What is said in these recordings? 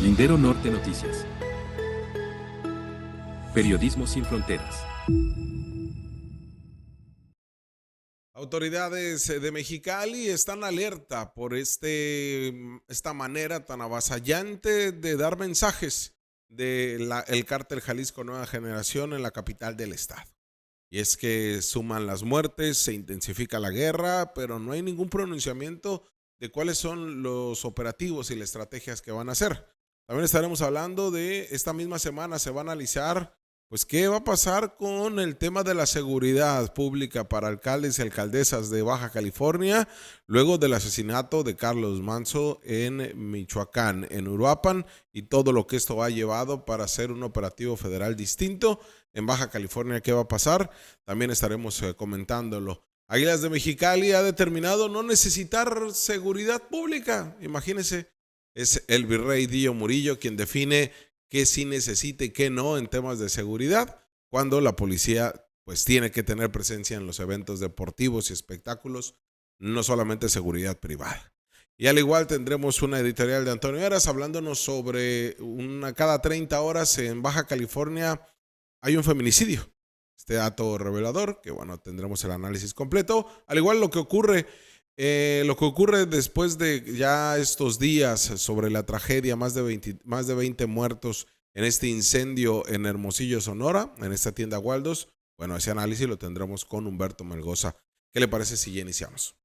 Lindero Norte Noticias. Periodismo sin fronteras. Autoridades de Mexicali están alerta por esta manera tan avasallante de dar mensajes del cártel Jalisco Nueva Generación en la capital del estado. Y es que suman las muertes, se intensifica la guerra, pero no hay ningún pronunciamiento de cuáles son los operativos y las estrategias que van a hacer. También estaremos hablando de esta misma semana, se va a analizar pues qué va a pasar con el tema de la seguridad pública para alcaldes y alcaldesas de Baja California, luego del asesinato de Carlos Manzo en Michoacán, en Uruapan, y todo lo que esto ha llevado para hacer un operativo federal distinto en Baja California. ¿Qué va a pasar? También estaremos comentándolo. Águilas de Mexicali ha determinado no necesitar seguridad pública. Imagínense, es el virrey Dillo Murillo quien define qué sí necesita y qué no en temas de seguridad, cuando la policía pues tiene que tener presencia en los eventos deportivos y espectáculos, no solamente seguridad privada. Y al igual tendremos una editorial de Antonio Eras hablándonos sobre cada 30 horas en Baja California hay un feminicidio. Este dato revelador, que bueno, tendremos el análisis completo, al igual lo que ocurre después de ya estos días sobre la tragedia, más de 20 muertos en este incendio en Hermosillo, Sonora, en esta tienda Waldos. Bueno, ese análisis lo tendremos con Humberto Melgoza. ¿Qué le parece si ya iniciamos?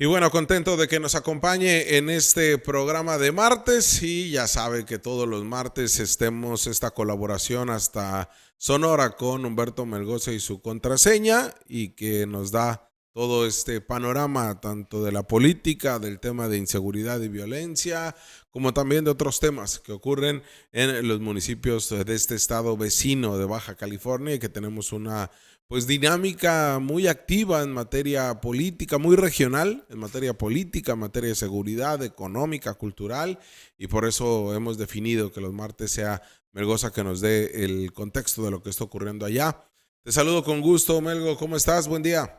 Y bueno, contento de que nos acompañe en este programa de martes, y ya sabe que todos los martes estemos esta colaboración hasta Sonora con Humberto Melgoza y su contraseña, y que nos da todo este panorama tanto de la política, del tema de inseguridad y violencia, como también de otros temas que ocurren en los municipios de este estado vecino de Baja California, y que tenemos una pues dinámica muy activa en materia política, muy regional, en materia política, en materia de seguridad, económica, cultural, y por eso hemos definido que los martes sea Melgoza que nos dé el contexto de lo que está ocurriendo allá. Te saludo con gusto, Melgo, ¿cómo estás? Buen día.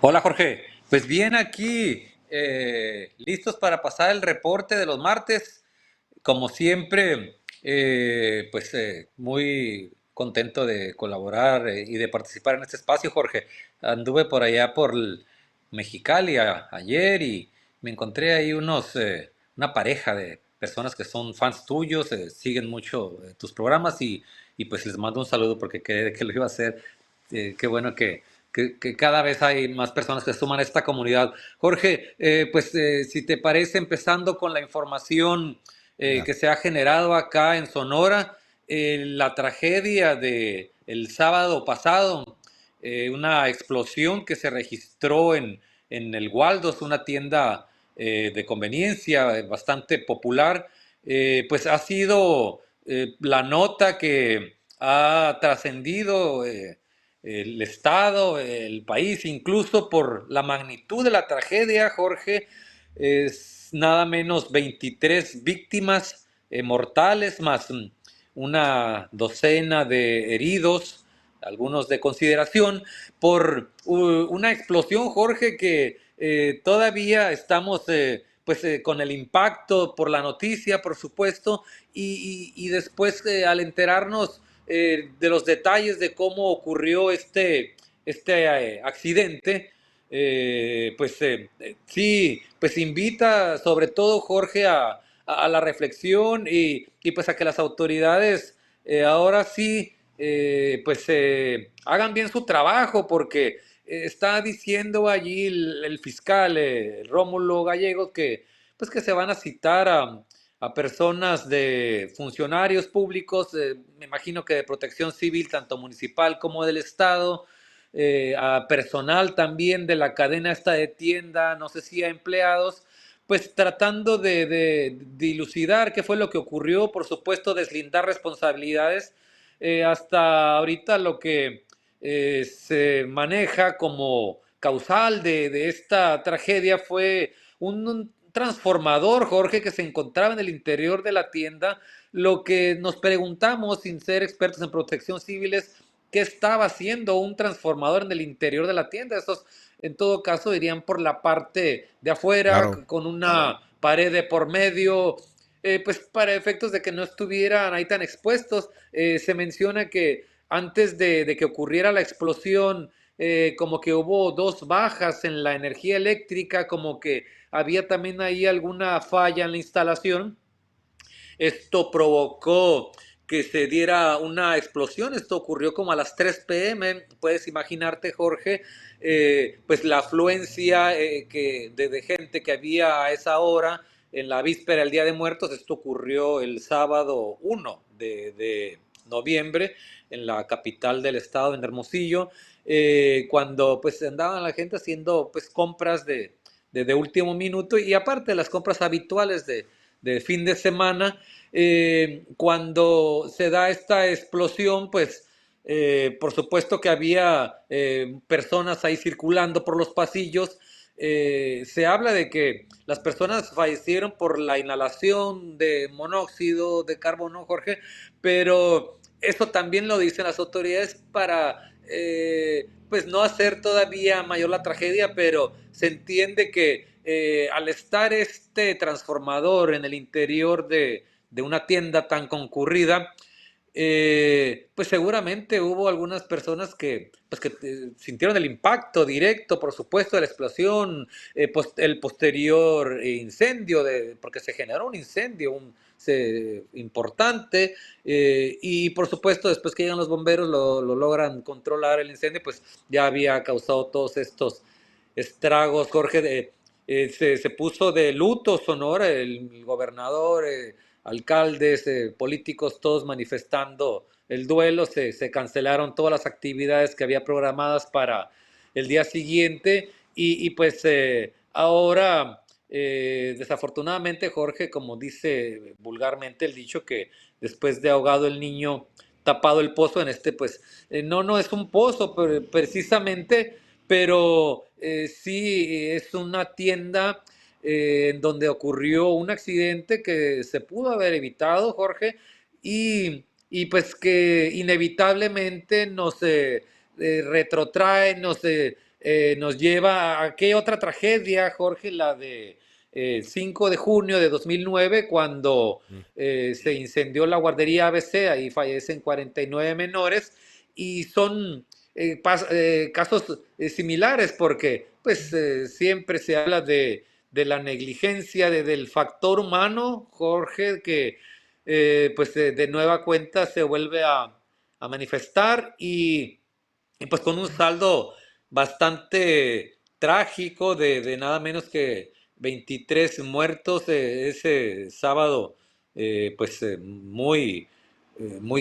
Hola Jorge, pues bien aquí, listos para pasar el reporte de los martes. Como siempre, muy contento de colaborar y de participar en este espacio, Jorge. Anduve por allá Mexicali ayer y me encontré ahí una pareja de personas que son fans tuyos, siguen mucho tus programas y pues les mando un saludo porque quedé que lo iba a hacer. Qué bueno que cada vez hay más personas que se suman a esta comunidad. Jorge, si te parece, empezando con la información Venga. que se ha generado acá en Sonora, la tragedia de el sábado pasado, una explosión que se registró en el Waldos, una tienda de conveniencia bastante popular, pues ha sido la nota que ha trascendido el Estado, el país, incluso por la magnitud de la tragedia, Jorge. Es nada menos 23 víctimas mortales, más una docena de heridos, algunos de consideración, por una explosión, Jorge, que todavía estamos con el impacto por la noticia, por supuesto, y después al enterarnos de los detalles de cómo ocurrió este accidente, sí, pues invita sobre todo, Jorge, a la reflexión y pues a que las autoridades ahora sí hagan bien su trabajo, porque está diciendo allí el fiscal Rómulo Gallegos que se van a citar a personas de funcionarios públicos, me imagino que de protección civil, tanto municipal como del Estado, a personal también de la cadena esta de tienda, no sé si a empleados, pues tratando de dilucidar qué fue lo que ocurrió, por supuesto deslindar responsabilidades. Hasta ahorita lo que se maneja como causal de esta tragedia fue un transformador, Jorge, que se encontraba en el interior de la tienda. Lo que nos preguntamos, sin ser expertos en protección civil, es qué estaba haciendo un transformador en el interior de la tienda. Esos, en todo caso, irían por la parte de afuera, Claro, con una pared de por medio, pues para efectos de que no estuvieran ahí tan expuestos. Se menciona que antes de que ocurriera la explosión, como que hubo dos bajas en la energía eléctrica, como que había también ahí alguna falla en la instalación. Esto provocó que se diera una explosión. Esto ocurrió como a las 3 p.m. Puedes imaginarte, Jorge, pues la afluencia de gente que había a esa hora en la víspera del Día de Muertos. Esto ocurrió el sábado 1 de noviembre en la capital del estado, en Hermosillo, cuando pues andaban la gente haciendo pues compras de último minuto, y aparte de las compras habituales de fin de semana. Cuando se da esta explosión, pues por supuesto que había personas ahí circulando por los pasillos. Se habla de que las personas fallecieron por la inhalación de monóxido de carbono, Jorge, pero eso también lo dicen las autoridades para pues no hacer todavía mayor la tragedia, pero se entiende que al estar este transformador en el interior de una tienda tan concurrida, pues seguramente hubo algunas personas que, pues que sintieron el impacto directo, por supuesto, de la explosión, el posterior incendio, porque se generó un incendio importante, y por supuesto después que llegan los bomberos lo logran controlar el incendio, pues ya había causado todos estos estragos, Jorge. Se puso de luto Sonora, el gobernador, alcaldes, políticos, todos manifestando el duelo. Se cancelaron todas las actividades que había programadas para el día siguiente, y pues ahora, desafortunadamente, Jorge, como dice vulgarmente el dicho, que después de ahogado el niño, tapado el pozo. En este pues no es un pozo precisamente, pero sí es una tienda en donde ocurrió un accidente que se pudo haber evitado, Jorge, y pues que inevitablemente nos retrotrae, nos lleva a qué otra tragedia, Jorge, la de 5 de junio de 2009, cuando se incendió la guardería ABC. Ahí fallecen 49 menores, y son casos similares, porque pues siempre se habla de la negligencia, del factor humano, Jorge, que pues de nueva cuenta se vuelve a manifestar, y pues con un saldo bastante trágico de nada menos que 23 muertos ese sábado, pues muy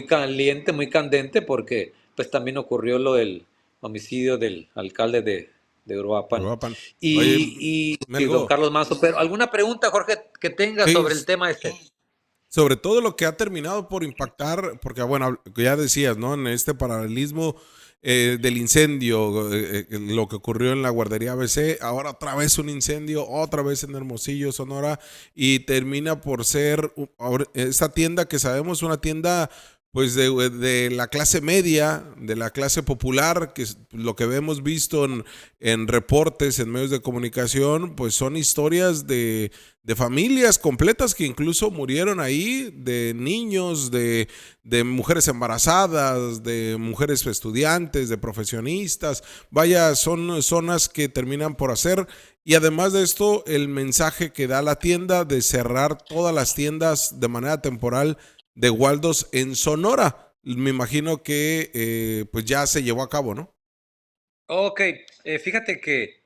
caliente, muy candente, porque pues también ocurrió lo del homicidio del alcalde de Uruapan. Uruapan. Oye, Y don Melgo, Carlos Manso, pero ¿alguna pregunta, Jorge, que tenga sí, sobre el tema este? sobre todo lo que ha terminado por impactar, porque bueno, ya decías, ¿no? En este paralelismo del incendio, lo que ocurrió en la guardería ABC, ahora otra vez un incendio, otra vez en Hermosillo, Sonora, y termina por ser esta tienda que sabemos una tienda pues de la clase media, de la clase popular, que es lo que hemos visto en reportes, en medios de comunicación, pues son historias de familias completas que incluso murieron ahí, de niños, de mujeres embarazadas, de mujeres estudiantes, de profesionistas. Vaya, son zonas que terminan por hacer. Y además de esto, el mensaje que da la tienda de cerrar todas las tiendas de manera temporal de Waldos en Sonora. Me imagino que pues ya se llevó a cabo, ¿no? Ok, fíjate que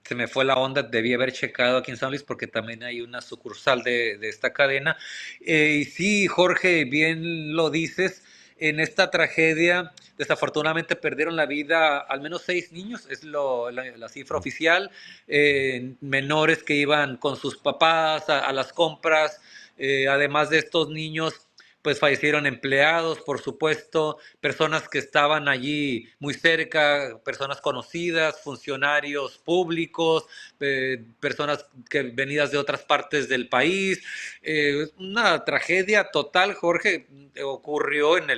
se me fue la onda, debí haber checado aquí en San Luis, porque también hay una sucursal de esta cadena. Y sí, Jorge, bien lo dices, en esta tragedia desafortunadamente perdieron la vida al menos 6 niños, es la cifra oficial, menores que iban con sus papás a las compras. Además de estos niños, pues fallecieron empleados, por supuesto, personas que estaban allí muy cerca, personas conocidas, funcionarios públicos, personas que venidas de otras partes del país. Una tragedia total, Jorge, ocurrió en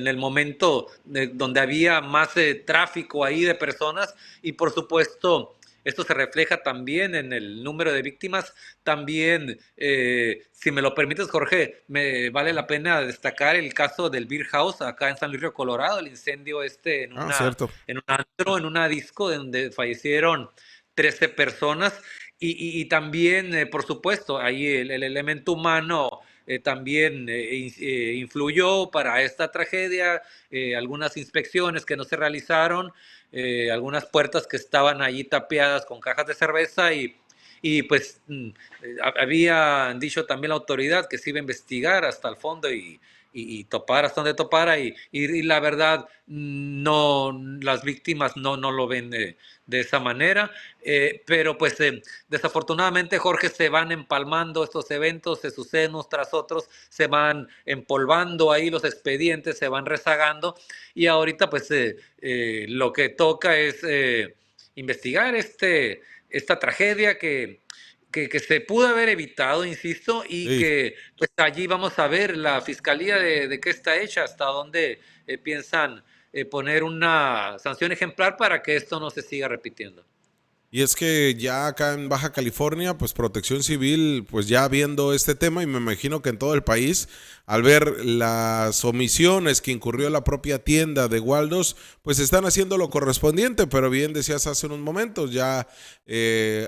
el momento donde había más tráfico ahí de personas y por supuesto esto se refleja también en el número de víctimas. También, si me lo permites, Jorge, me vale la pena destacar el caso del Beer House acá en San Luis Río Colorado, el incendio Ah, cierto. en un antro, en una disco donde fallecieron 13 personas y también, por supuesto, ahí el elemento humano también influyó para esta tragedia, algunas inspecciones que no se realizaron, algunas puertas que estaban allí tapiadas con cajas de cerveza y pues habían dicho también la autoridad que se iba a investigar hasta el fondo y topar hasta donde topara y la verdad no, las víctimas no lo ven de esa manera, pero pues desafortunadamente, Jorge, se van empalmando estos eventos, se suceden unos tras otros, se van empolvando ahí los expedientes, se van rezagando y ahorita pues lo que toca es investigar esta tragedia que se pudo haber evitado, insisto, y Sí. que pues allí vamos a ver la fiscalía de qué está hecha, hasta dónde piensan poner una sanción ejemplar para que esto no se siga repitiendo. Y es que ya acá en Baja California, pues Protección Civil, pues ya viendo este tema, y me imagino que en todo el país, al ver las omisiones que incurrió la propia tienda de Waldos, pues están haciendo lo correspondiente, pero bien decías hace unos momentos, ya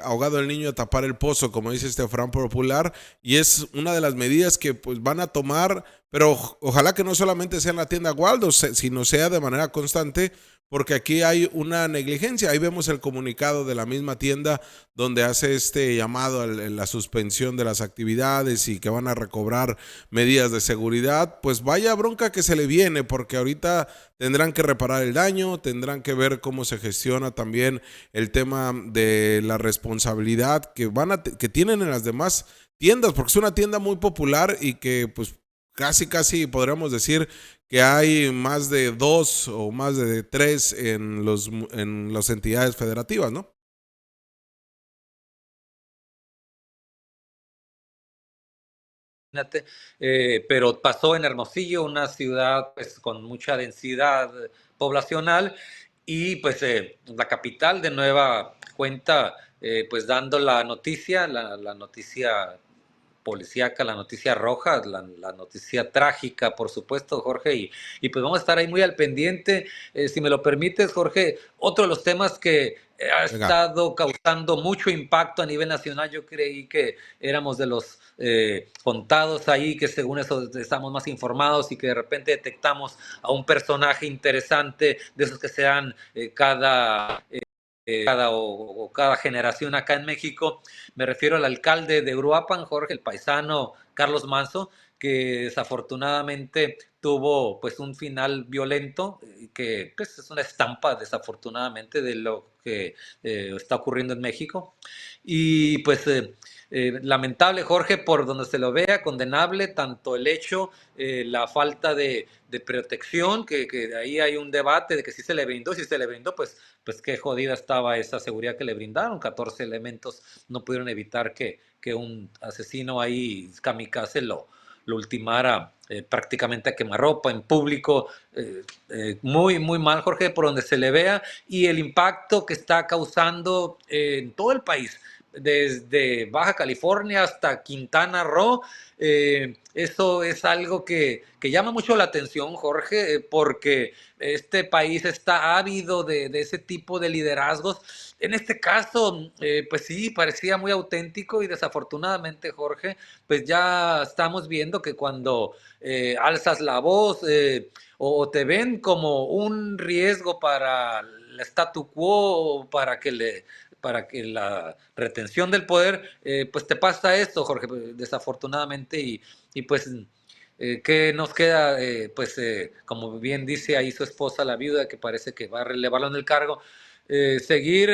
ahogado el niño a tapar el pozo, como dice este refrán popular, y es una de las medidas que pues van a tomar, pero ojalá que no solamente sea en la tienda Waldos, sino sea de manera constante, porque aquí hay una negligencia. Ahí vemos el comunicado de la misma tienda donde hace este llamado a la suspensión de las actividades y que van a recobrar medidas de seguridad. Pues vaya bronca que se le viene, porque ahorita tendrán que reparar el daño, tendrán que ver cómo se gestiona también el tema de la responsabilidad que tienen en las demás tiendas, porque es una tienda muy popular y que pues casi podríamos decir que hay más de dos o más de tres en las entidades federativas, ¿no? Imagínate, pero pasó en Hermosillo, una ciudad pues, con mucha densidad poblacional y pues la capital de nueva cuenta pues dando la noticia, la noticia policíaca, la noticia roja, la noticia trágica, por supuesto, Jorge, y pues vamos a estar ahí muy al pendiente. Si me lo permites, Jorge, otro de los temas que ha Venga. estado causando mucho impacto a nivel nacional, yo creí que éramos de los contados ahí, que según eso estamos más informados y que de repente detectamos a un personaje interesante, de esos que se dan cada generación acá en México. Me refiero al alcalde de Uruapan, Jorge, el paisano Carlos Manzo, que desafortunadamente tuvo pues un final violento, que pues, es una estampa desafortunadamente de lo que está ocurriendo en México. Y pues lamentable, Jorge, por donde se lo vea, condenable, tanto el hecho, la falta de protección, que ahí hay un debate de que si se le brindó, si se le brindó, pues qué jodida estaba esa seguridad que le brindaron. 14 elementos no pudieron evitar que un asesino ahí kamikaze lo ultimara prácticamente a quemarropa en público. Muy mal, Jorge, por donde se le vea, y el impacto que está causando en todo el país, desde Baja California hasta Quintana Roo. Eso es algo que llama mucho la atención, Jorge, porque este país está ávido de ese tipo de liderazgos. En este caso, pues sí, parecía muy auténtico y desafortunadamente, Jorge, pues ya estamos viendo que cuando alzas la voz o te ven como un riesgo para el statu quo, para que la retención del poder, pues te pasa esto, Jorge, desafortunadamente, y pues, ¿qué nos queda? Pues, como bien dice ahí su esposa, la viuda, que parece que va a relevarlo en el cargo, seguir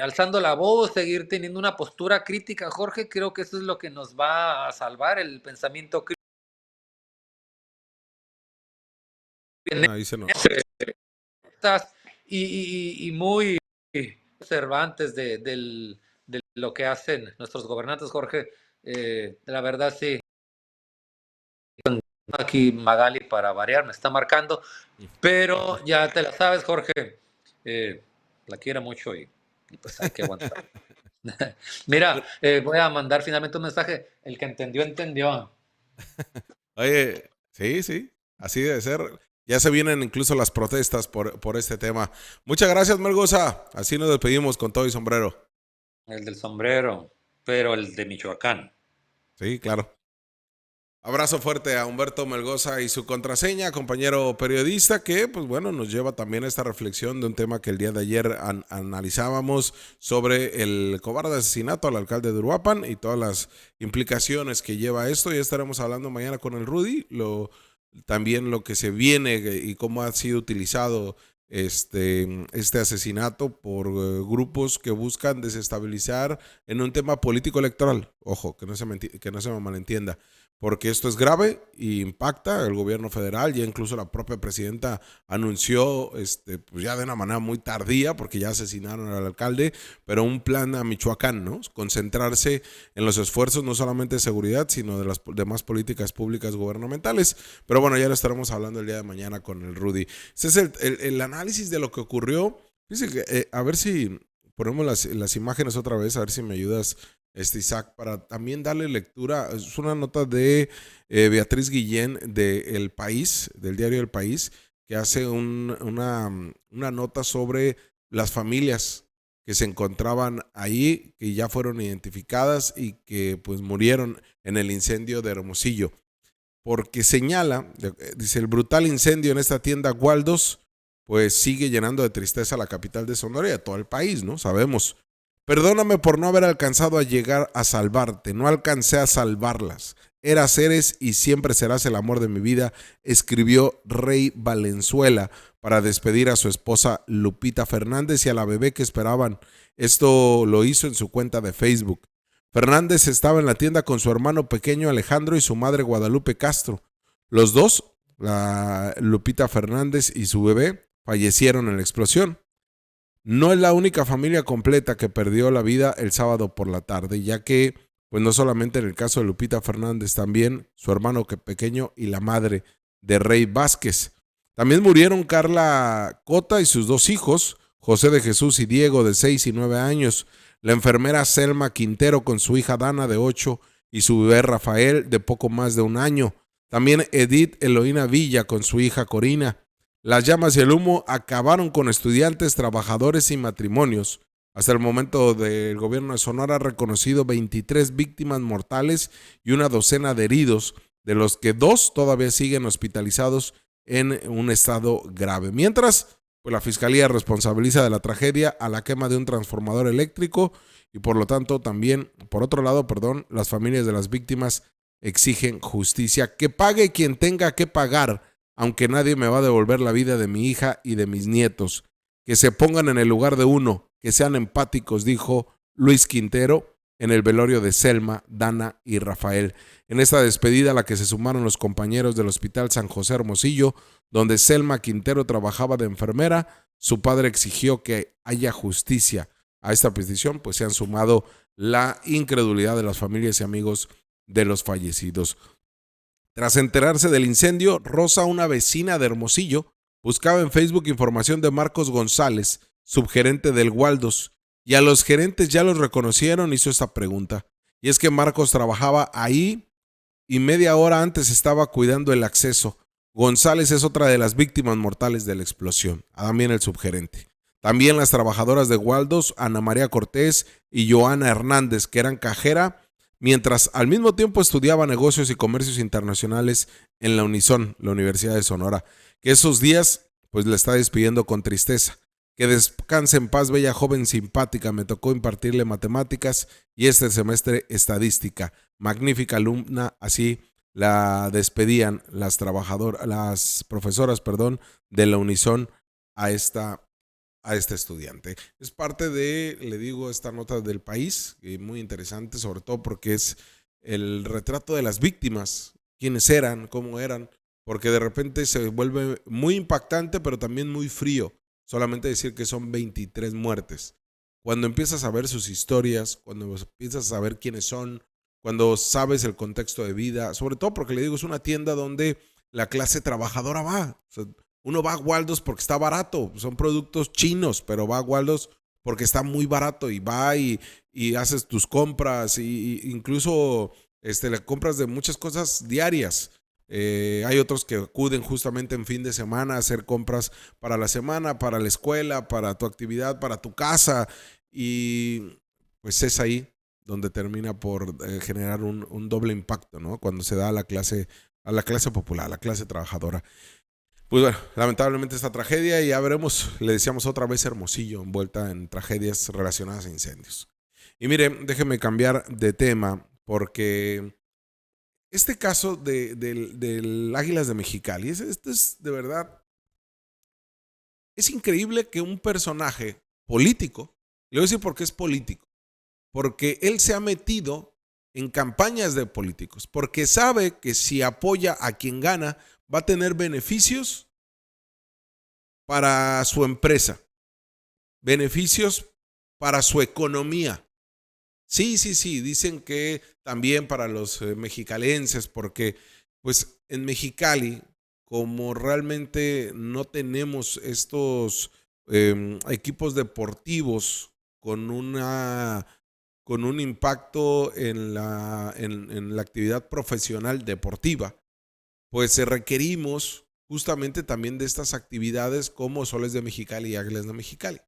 alzando la voz, seguir teniendo una postura crítica, Jorge, creo que eso es lo que nos va a salvar, el pensamiento crítico. Ahí se nos... y muy observantes de lo que hacen nuestros gobernantes, Jorge. La verdad, sí. Aquí Magali, para variar, me está marcando, pero ya te la sabes, Jorge. La quiero mucho y pues hay que aguantar. Mira, voy a mandar finalmente un mensaje. El que entendió, entendió. Oye, sí, sí, así debe ser. Ya se vienen incluso las protestas por este tema. Muchas gracias, Melgoza. Así nos despedimos con todo y sombrero. El del sombrero, pero el de Michoacán. Sí, claro. Abrazo fuerte a Humberto Melgoza y su contraseña, compañero periodista, que pues bueno, nos lleva también a esta reflexión de un tema que el día de ayer analizábamos sobre el cobarde asesinato al alcalde de Uruapan y todas las implicaciones que lleva esto. Ya estaremos hablando mañana con el Rudy, también lo que se viene y cómo ha sido utilizado este asesinato por grupos que buscan desestabilizar en un tema político electoral. Ojo, que no se me malentienda, porque esto es grave y impacta al gobierno federal. Ya incluso la propia presidenta anunció, pues ya de una manera muy tardía, porque ya asesinaron al alcalde, pero un plan a Michoacán, ¿no? Concentrarse en los esfuerzos no solamente de seguridad, sino de las demás políticas públicas gubernamentales. Pero bueno, ya lo estaremos hablando el día de mañana con el Rudy. Este es el análisis de lo que ocurrió. Fíjense que, a ver si ponemos las imágenes otra vez, a ver si me ayudas, Isaac, para también darle lectura. Es una nota de Beatriz Guillén de El País, del diario El País, que hace una nota sobre las familias que se encontraban ahí, que ya fueron identificadas y que pues murieron en el incendio de Hermosillo. Porque señala, dice, el brutal incendio en esta tienda Waldos pues sigue llenando de tristeza a la capital de Sonora y a todo el país, ¿no? Sabemos. Perdóname por no haber alcanzado a llegar a salvarte, no alcancé a salvarlas. Eras, eres y siempre serás el amor de mi vida, escribió Rey Valenzuela para despedir a su esposa Lupita Fernández y a la bebé que esperaban. Esto lo hizo en su cuenta de Facebook. Fernández estaba en la tienda con su hermano pequeño Alejandro y su madre Guadalupe Castro. Los dos, la Lupita Fernández y su bebé, fallecieron en la explosión. No es la única familia completa que perdió la vida el sábado por la tarde, ya que, pues no solamente en el caso de Lupita Fernández, también su hermano pequeño y la madre de Rey Vázquez. También murieron Carla Cota y sus dos hijos, José de Jesús y Diego, de 6 y 9 años, la enfermera Selma Quintero con su hija Dana, de 8, y su bebé Rafael, de poco más de un año. También Edith Eloína Villa con su hija Corina. Las llamas y el humo acabaron con estudiantes, trabajadores y matrimonios. Hasta el momento el gobierno de Sonora ha reconocido 23 víctimas mortales y una docena de heridos, de los que 2 todavía siguen hospitalizados en un estado grave. Mientras, pues la Fiscalía responsabiliza de la tragedia a la quema de un transformador eléctrico y por lo tanto también, por otro lado, las familias de las víctimas exigen justicia. Que pague quien tenga que pagar, aunque nadie me va a devolver la vida de mi hija y de mis nietos. Que se pongan en el lugar de uno, que sean empáticos, dijo Luis Quintero en el velorio de Selma, Dana y Rafael. En esta despedida a la que se sumaron los compañeros del Hospital San José Hermosillo, donde Selma Quintero trabajaba de enfermera, su padre exigió que haya justicia. A esta petición pues se han sumado la incredulidad de las familias y amigos de los fallecidos. Tras enterarse del incendio, Rosa, una vecina de Hermosillo, buscaba en Facebook información de Marcos González, subgerente del Waldos, y a los gerentes ya los reconocieron. Hizo esta pregunta, y es que Marcos trabajaba ahí y media hora antes estaba cuidando el acceso. González es otra de las víctimas mortales de la explosión, también el subgerente. También las trabajadoras de Waldos, Ana María Cortés y Joana Hernández, que eran cajera, mientras al mismo tiempo estudiaba negocios y comercios internacionales en la Unison, la Universidad de Sonora, que esos días pues le está despidiendo con tristeza. Que descanse en paz, bella joven simpática, me tocó impartirle matemáticas y este semestre estadística. Magnífica alumna, así la despedían las profesoras, de la Unison a este estudiante. Es parte de, le digo, esta nota del País, muy interesante, sobre todo porque es el retrato de las víctimas, quiénes eran, cómo eran, porque de repente se vuelve muy impactante, pero también muy frío. Solamente decir que son 23 muertes. Cuando empiezas a ver sus historias, cuando empiezas a saber quiénes son, cuando sabes el contexto de vida, sobre todo porque le digo, es una tienda donde la clase trabajadora va. O sea, uno va a Waldos porque está barato, son productos chinos, pero va a Waldos porque está muy barato y va y haces tus compras y incluso le compras de muchas cosas diarias. Hay otros que acuden justamente en fin de semana a hacer compras para la semana, para la escuela, para tu actividad, para tu casa, y pues es ahí donde termina por generar un doble impacto, ¿no? Cuando se da a la clase popular, a la clase trabajadora. Pues bueno, lamentablemente esta tragedia, y ya veremos, le decíamos otra vez Hermosillo, envuelta en tragedias relacionadas a incendios. Y mire, déjeme cambiar de tema, porque este caso del Águilas de Mexicali, esto es de verdad, es increíble que un personaje político, le voy a decir por qué es político, porque él se ha metido en campañas de políticos, porque sabe que si apoya a quien gana, va a tener beneficios para su empresa, beneficios para su economía. Sí, dicen que también para los mexicalenses, porque pues en Mexicali, como realmente no tenemos estos equipos deportivos con un impacto en la actividad profesional deportiva, pues requerimos justamente también de estas actividades como Soles de Mexicali y Águilas de Mexicali.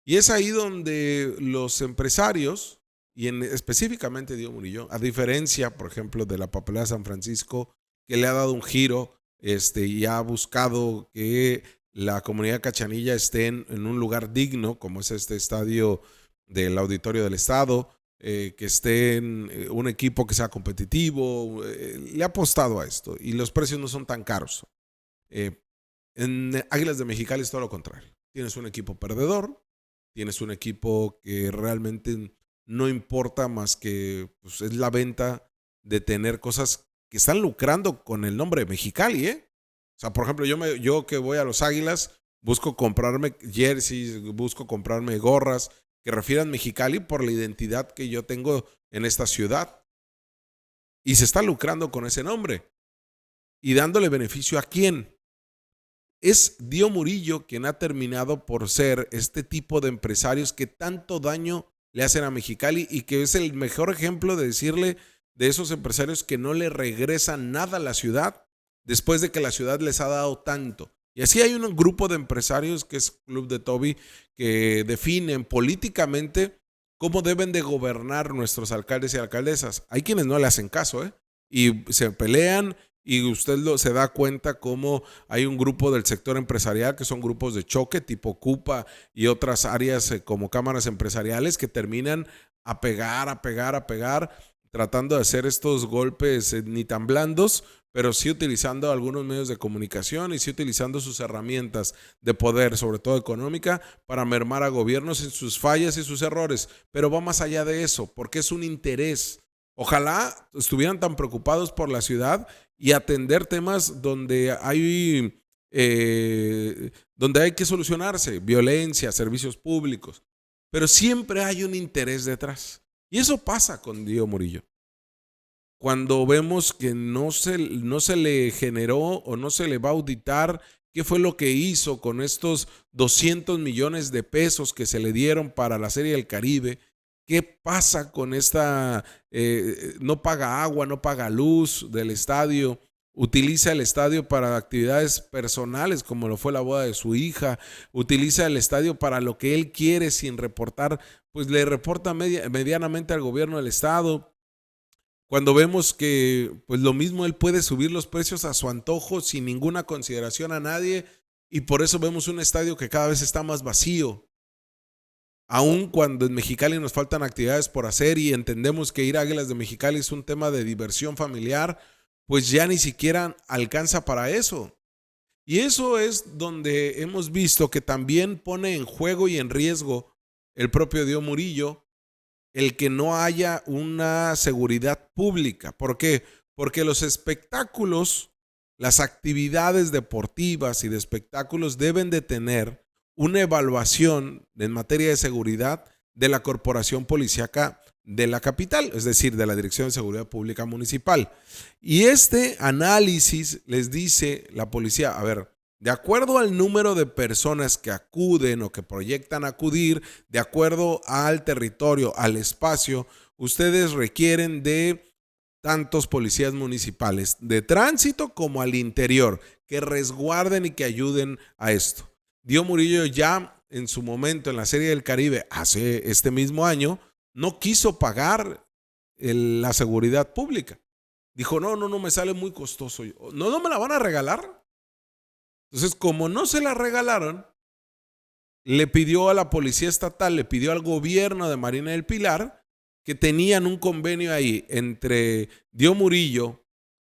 Y es ahí donde los empresarios, y específicamente Dio Murillo, a diferencia, por ejemplo, de la papelera San Francisco, que le ha dado un giro y ha buscado que la comunidad cachanilla esté en un lugar digno, como es este estadio del Auditorio del Estado, que esté en un equipo que sea competitivo, le ha apostado a esto y los precios no son tan caros. En Águilas de Mexicali es todo lo contrario. Tienes un equipo perdedor, tienes un equipo que realmente no importa más que pues, es la venta de tener cosas que están lucrando con el nombre de Mexicali, ¿eh? O sea, por ejemplo, yo que voy a los Águilas, busco comprarme jerseys, busco comprarme gorras que refieran Mexicali por la identidad que yo tengo en esta ciudad. Y se está lucrando con ese nombre. ¿Y dándole beneficio a quién? Es Dio Murillo quien ha terminado por ser este tipo de empresarios que tanto daño le hacen a Mexicali y que es el mejor ejemplo de decirle de esos empresarios que no le regresan nada a la ciudad después de que la ciudad les ha dado tanto. Y así hay un grupo de empresarios que es Club de Toby que definen políticamente cómo deben de gobernar nuestros alcaldes y alcaldesas. Hay quienes no le hacen caso, y se pelean. Y usted se da cuenta cómo hay un grupo del sector empresarial que son grupos de choque tipo CUPA y otras áreas como cámaras empresariales que terminan a pegar, tratando de hacer estos golpes ni tan blandos, pero sí utilizando algunos medios de comunicación y sí utilizando sus herramientas de poder, sobre todo económica, para mermar a gobiernos en sus fallas y sus errores. Pero va más allá de eso, porque es un interés. Ojalá estuvieran tan preocupados por la ciudad y atender temas donde hay que solucionarse, violencia, servicios públicos, pero siempre hay un interés detrás. Y eso pasa con Dio Murillo. Cuando vemos que no se le generó o no se le va a auditar qué fue lo que hizo con estos 200 millones de pesos que se le dieron para la Serie del Caribe. ¿Qué pasa con esta? No paga agua, no paga luz del estadio, utiliza el estadio para actividades personales como lo fue la boda de su hija, utiliza el estadio para lo que él quiere sin reportar, pues le reporta medianamente al gobierno del estado. Cuando vemos que pues lo mismo él puede subir los precios a su antojo sin ninguna consideración a nadie, y por eso vemos un estadio que cada vez está más vacío. Aun cuando en Mexicali nos faltan actividades por hacer y entendemos que ir a Águilas de Mexicali es un tema de diversión familiar, pues ya ni siquiera alcanza para eso. Y eso es donde hemos visto que también pone en juego y en riesgo el propio Dio Murillo el que no haya una seguridad pública. ¿Por qué? Porque los espectáculos, las actividades deportivas y de espectáculos deben de tener una evaluación en materia de seguridad de la Corporación Policíaca de la capital, es decir, de la Dirección de Seguridad Pública Municipal. Y este análisis les dice la policía, a ver, de acuerdo al número de personas que acuden o que proyectan acudir, de acuerdo al territorio, al espacio, ustedes requieren de tantos policías municipales, de tránsito como al interior, que resguarden y que ayuden a esto. Dio Murillo ya en su momento en la Serie del Caribe, hace este mismo año, no quiso pagar la seguridad pública. Dijo, no, me sale muy costoso. No me la van a regalar. Entonces, como no se la regalaron, le pidió a la policía estatal, le pidió al gobierno de Marina del Pilar que tenían un convenio ahí entre Dio Murillo,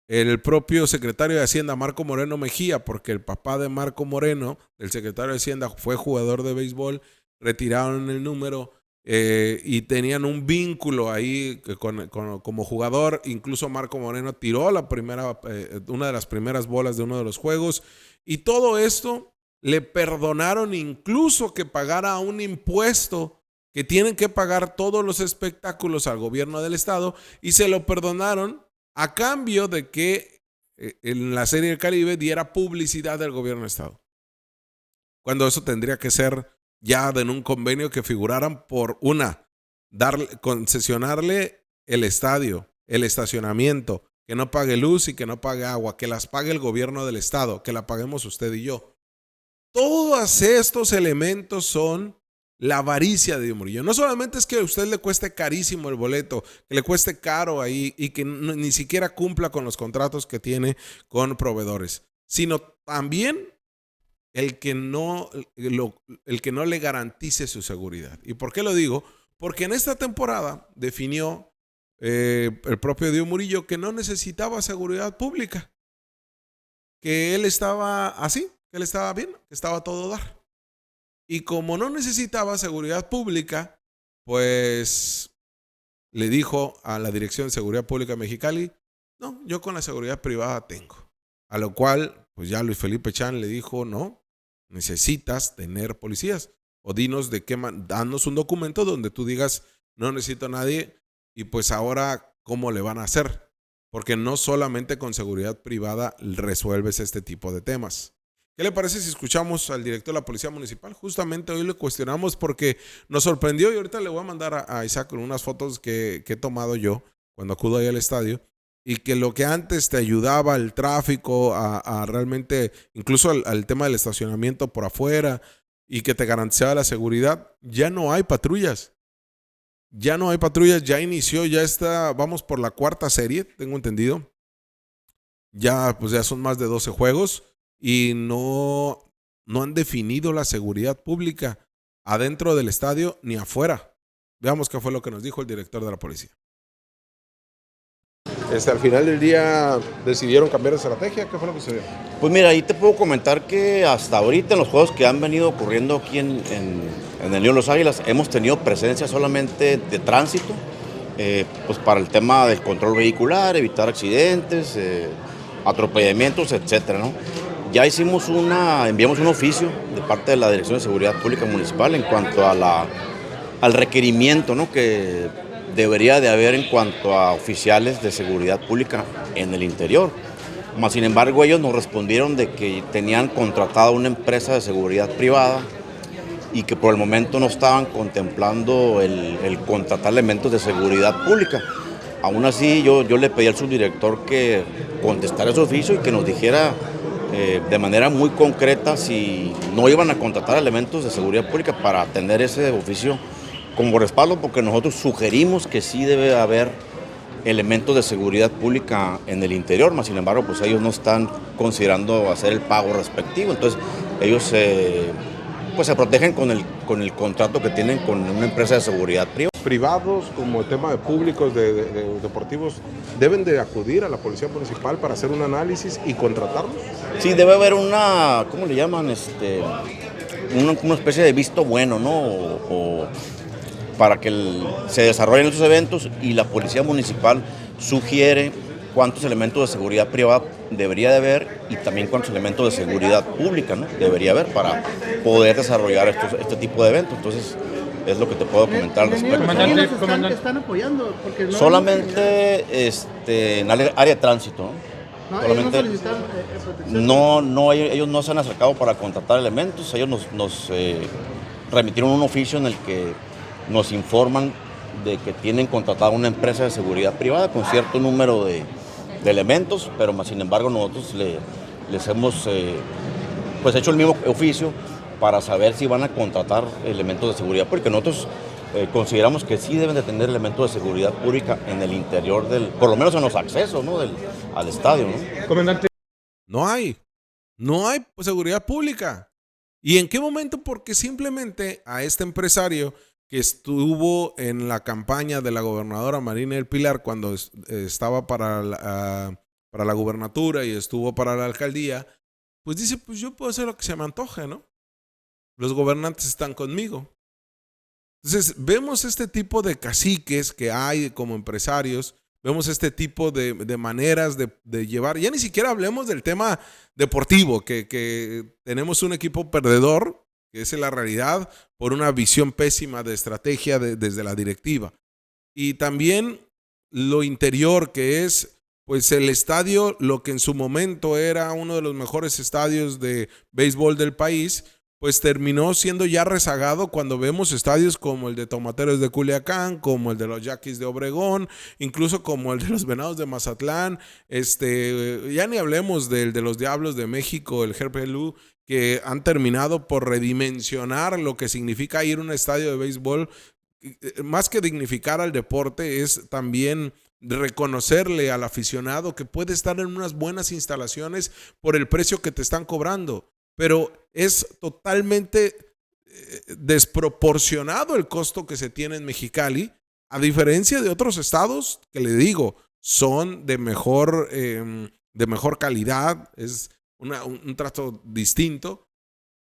el propio secretario de Hacienda, Marco Moreno Mejía, porque el papá de Marco Moreno, el secretario de Hacienda, fue jugador de béisbol, retiraron el número y tenían un vínculo ahí como jugador. Incluso Marco Moreno tiró una de las primeras bolas de uno de los juegos, y todo esto le perdonaron incluso que pagara un impuesto que tienen que pagar todos los espectáculos al gobierno del estado, y se lo perdonaron a cambio de que en la Serie del Caribe diera publicidad del gobierno del estado. Cuando eso tendría que ser ya en un convenio que figuraran por concesionarle el estadio, el estacionamiento, que no pague luz y que no pague agua, que las pague el gobierno del estado, que la paguemos usted y yo. Todos estos elementos son la avaricia de Dio Murillo. No solamente es que a usted le cueste carísimo el boleto, que le cueste caro ahí y que ni siquiera cumpla con los contratos que tiene con proveedores, sino también el que no le garantice su seguridad. ¿Y por qué lo digo? Porque en esta temporada definió el propio Dio Murillo que no necesitaba seguridad pública, que él estaba así, que él estaba bien, que estaba todo dar. Y como no necesitaba seguridad pública, pues le dijo a la Dirección de Seguridad Pública de Mexicali, no, yo con la seguridad privada tengo. A lo cual, pues ya Luis Felipe Chan le dijo, no, necesitas tener policías. O danos un documento donde tú digas, no necesito a nadie, y pues ahora, ¿cómo le van a hacer? Porque no solamente con seguridad privada resuelves este tipo de temas. ¿Qué le parece si escuchamos al director de la Policía Municipal? Justamente hoy le cuestionamos porque nos sorprendió, y ahorita le voy a mandar a Isaac con unas fotos que he tomado yo cuando acudo ahí al estadio, y que lo que antes te ayudaba al tráfico, a realmente, incluso al tema del estacionamiento por afuera, y que te garantizaba la seguridad, ya no hay patrullas. Ya no hay patrullas, ya inició, vamos por la cuarta serie, tengo entendido. Ya son más de 12 juegos. Y no han definido la seguridad pública adentro del estadio ni afuera. Veamos qué fue lo que nos dijo el director de la policía. Al final del día decidieron cambiar de estrategia. ¿Qué fue lo que se dio? Pues mira, ahí te puedo comentar que hasta ahorita en los juegos que han venido ocurriendo aquí en el Nido Los Águilas hemos tenido presencia solamente de tránsito, pues para el tema del control vehicular, evitar accidentes, atropellamientos, etcétera, ¿no? Ya enviamos un oficio de parte de la Dirección de Seguridad Pública Municipal en cuanto al requerimiento, ¿no?, que debería de haber en cuanto a oficiales de seguridad pública en el interior. Mas, sin embargo, ellos nos respondieron de que tenían contratada una empresa de seguridad privada y que por el momento no estaban contemplando el contratar elementos de seguridad pública. Aún así, yo le pedí al subdirector que contestara ese oficio y que nos dijera de manera muy concreta si no iban a contratar elementos de seguridad pública para tener ese oficio como respaldo, porque nosotros sugerimos que sí debe haber elementos de seguridad pública en el interior, mas sin embargo pues ellos no están considerando hacer el pago respectivo. Entonces ellos se protegen con el contrato que tienen con una empresa de seguridad privada. Privados, como el tema de públicos, de deportivos, ¿deben de acudir a la Policía Municipal para hacer un análisis y contratarlos? Sí, debe haber una, ¿cómo le llaman? Una especie de visto bueno, ¿no? O para que se desarrollen esos eventos, y la Policía Municipal sugiere cuántos elementos de seguridad privada debería de haber y también cuántos elementos de seguridad pública, ¿no?, debería haber para poder desarrollar este tipo de eventos. Entonces, es lo que te puedo comentar al respecto. Comandante, están apoyando porque no solamente en área de tránsito, ¿no? Solamente ellos no se han acercado para contratar elementos. Ellos nos remitieron un oficio en el que nos informan de que tienen contratada una empresa de seguridad privada con cierto número de elementos, pero más sin embargo nosotros les hemos pues hecho el mismo oficio para saber si van a contratar elementos de seguridad, porque nosotros consideramos que sí deben de tener elementos de seguridad pública en el interior por lo menos en los accesos, ¿no?, al estadio, ¿no? Comandante. No hay seguridad pública. ¿Y en qué momento? Porque simplemente a este empresario que estuvo en la campaña de la gobernadora Marina del Pilar cuando estaba para la gubernatura y estuvo para la alcaldía, pues dice, pues yo puedo hacer lo que se me antoje, ¿no? Los gobernantes están conmigo. Entonces, vemos este tipo de caciques que hay como empresarios, vemos este tipo de maneras de llevar. Ya ni siquiera hablemos del tema deportivo, que tenemos un equipo perdedor, que es la realidad, por una visión pésima de estrategia desde la directiva. Y también lo interior, que es pues el estadio, lo que en su momento era uno de los mejores estadios de béisbol del país, pues terminó siendo ya rezagado cuando vemos estadios como el de Tomateros de Culiacán, como el de los Yaquis de Obregón, incluso como el de los Venados de Mazatlán, ya ni hablemos del de los Diablos de México, el GPLU, que han terminado por redimensionar lo que significa ir a un estadio de béisbol. Más que dignificar al deporte, es también reconocerle al aficionado que puede estar en unas buenas instalaciones por el precio que te están cobrando. Pero es totalmente desproporcionado el costo que se tiene en Mexicali, a diferencia de otros estados que, le digo, son de mejor calidad, es un trato distinto.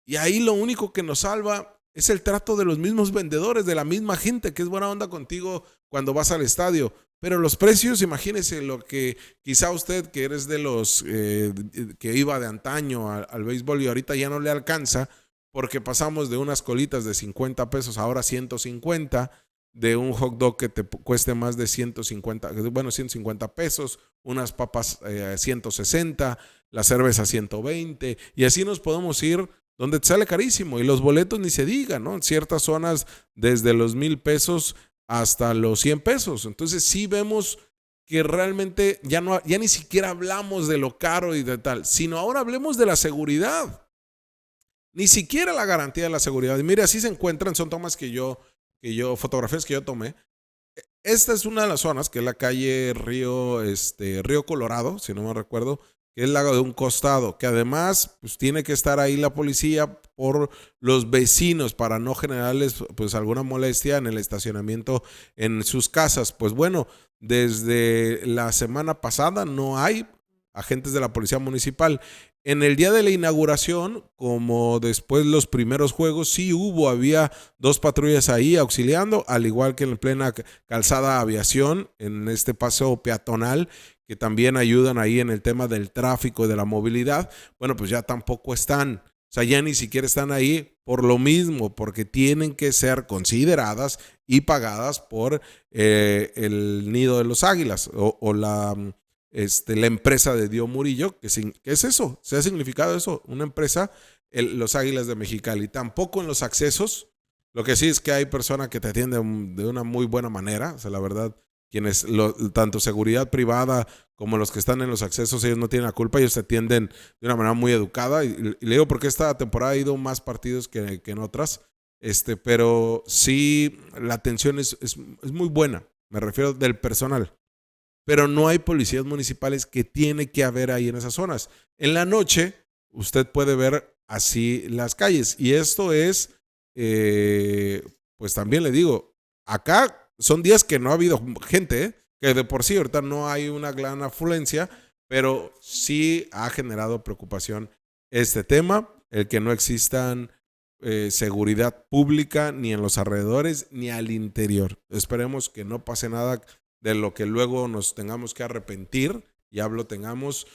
Y ahí lo único que nos salva es el trato de los mismos vendedores, de la misma gente que es buena onda contigo cuando vas al estadio. Pero los precios, imagínese lo que quizá usted, que eres de los que iba de antaño al béisbol y ahorita ya no le alcanza, porque pasamos de unas colitas de 50 pesos ahora 150, de un hot dog que te cueste más de 150 pesos, unas papas 160, la cerveza 120, y así nos podemos ir donde te sale carísimo, y los boletos ni se diga, ¿no? En ciertas zonas desde los 1,000 pesos hasta los 100 pesos. Entonces sí vemos que realmente ya ni siquiera hablamos de lo caro y de tal, sino ahora hablemos de la seguridad. Ni siquiera la garantía de la seguridad. Y mire, así se encuentran, son tomas fotografías que yo tomé. Esta es una de las zonas, que es la calle Río Colorado, si no me recuerdo, que es la de un costado, que además pues tiene que estar ahí la policía por los vecinos para no generarles pues alguna molestia en el estacionamiento en sus casas. Pues bueno, desde la semana pasada no hay agentes de la policía municipal. En el día de la inauguración, como después los primeros juegos, sí había 2 patrullas ahí auxiliando, al igual que en plena calzada Aviación, en este paso peatonal, que también ayudan ahí en el tema del tráfico y de la movilidad. Bueno, pues ya tampoco están, o sea, ya ni siquiera están ahí por lo mismo, porque tienen que ser consideradas y pagadas por el Nido de los Águilas o la empresa de Dio Murillo, que es eso, se ha significado eso, una empresa, los Águilas de Mexicali. Tampoco en los accesos, lo que sí es que hay personas que te atienden de una muy buena manera, o sea, la verdad, quienes, tanto seguridad privada como los que están en los accesos, ellos no tienen la culpa, ellos se atienden de una manera muy educada, y le digo porque esta temporada ha ido más partidos que en otras, pero sí la atención es muy buena, me refiero del personal, pero no hay policías municipales, que tiene que haber ahí en esas zonas. En la noche usted puede ver así las calles, y esto es, pues también le digo, acá son días que no ha habido gente, que de por sí ahorita no hay una gran afluencia, pero sí ha generado preocupación este tema, el que no existan seguridad pública ni en los alrededores ni al interior. Esperemos que no pase nada de lo que luego nos tengamos que arrepentir tengamos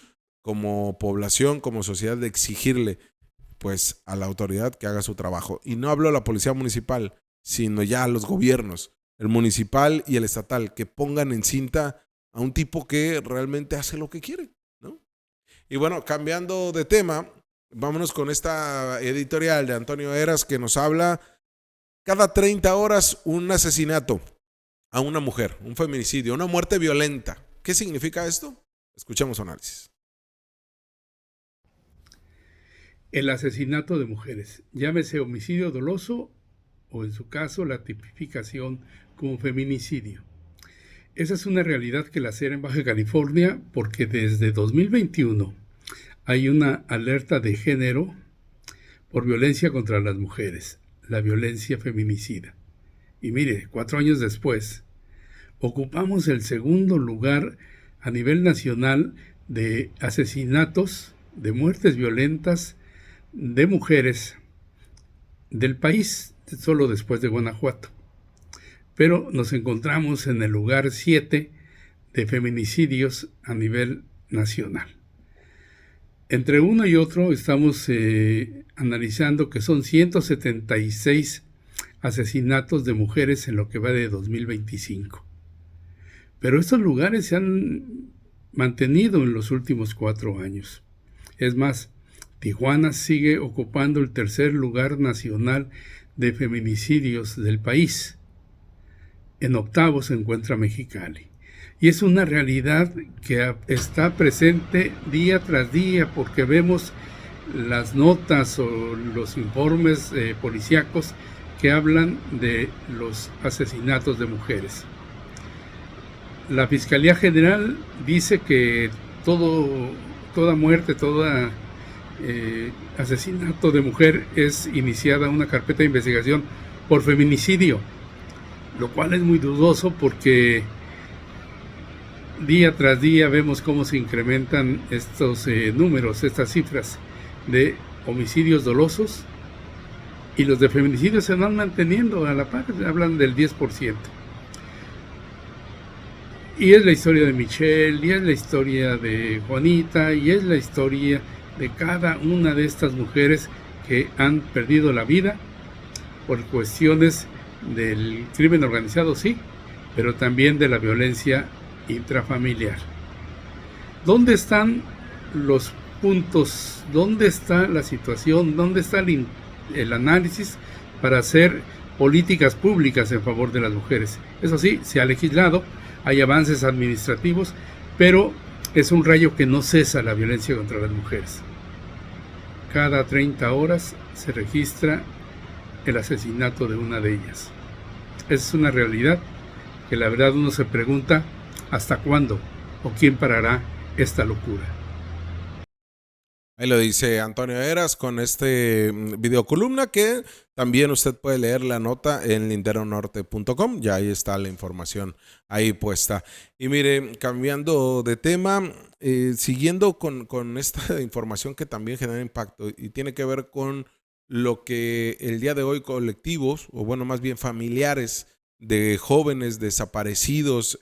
como población, como sociedad, de exigirle pues a la autoridad que haga su trabajo. Y no hablo a la policía municipal, sino ya a los gobiernos, el municipal y el estatal, que pongan en cinta a un tipo que realmente hace lo que quiere, ¿no? Y bueno, cambiando de tema, vámonos con esta editorial de Antonio Heras, que nos habla: cada 30 horas un asesinato a una mujer, un feminicidio, una muerte violenta. ¿Qué significa esto? Escuchemos su análisis. El asesinato de mujeres, llámese homicidio doloso o en su caso la tipificación como feminicidio. Esa es una realidad que la CER en Baja California, porque desde 2021 hay una alerta de género por violencia contra las mujeres, la violencia feminicida. Y mire, 4 años después, ocupamos el segundo lugar a nivel nacional de asesinatos, de muertes violentas de mujeres del país, solo después de Guanajuato. Pero nos encontramos en el lugar 7 de feminicidios a nivel nacional. Entre uno y otro estamos analizando que son 176 asesinatos de mujeres en lo que va de 2025. Pero estos lugares se han mantenido en los últimos 4 años. Es más, Tijuana sigue ocupando el tercer lugar nacional de feminicidios del país. En octavo se encuentra Mexicali. Y es una realidad que está presente día tras día, porque vemos las notas o los informes policíacos que hablan de los asesinatos de mujeres. La Fiscalía General dice que toda muerte, asesinato de mujer es iniciada una carpeta de investigación por feminicidio, lo cual es muy dudoso porque día tras día vemos cómo se incrementan estos números, estas cifras de homicidios dolosos, y los de feminicidios se van manteniendo a la par, hablan del 10%. Y es la historia de Michelle, y es la historia de Juanita, y es la historia de cada una de estas mujeres que han perdido la vida por cuestiones del crimen organizado, sí, pero también de la violencia intrafamiliar. ¿Dónde están los puntos? ¿Dónde está la situación? ¿Dónde está el análisis para hacer políticas públicas en favor de las mujeres? Eso sí, se ha legislado, hay avances administrativos, pero es un rayo que no cesa la violencia contra las mujeres. Cada 30 horas se registra el asesinato de una de ellas. Es una realidad que la verdad uno se pregunta hasta cuándo o quién parará esta locura. Ahí lo dice Antonio Heras con este videocolumna, que también usted puede leer la nota en linternonorte.com, ya ahí está la información ahí puesta. Y mire, cambiando de tema, siguiendo con esta información que también genera impacto y tiene que ver con lo que el día de hoy colectivos, o bueno, más bien familiares de jóvenes desaparecidos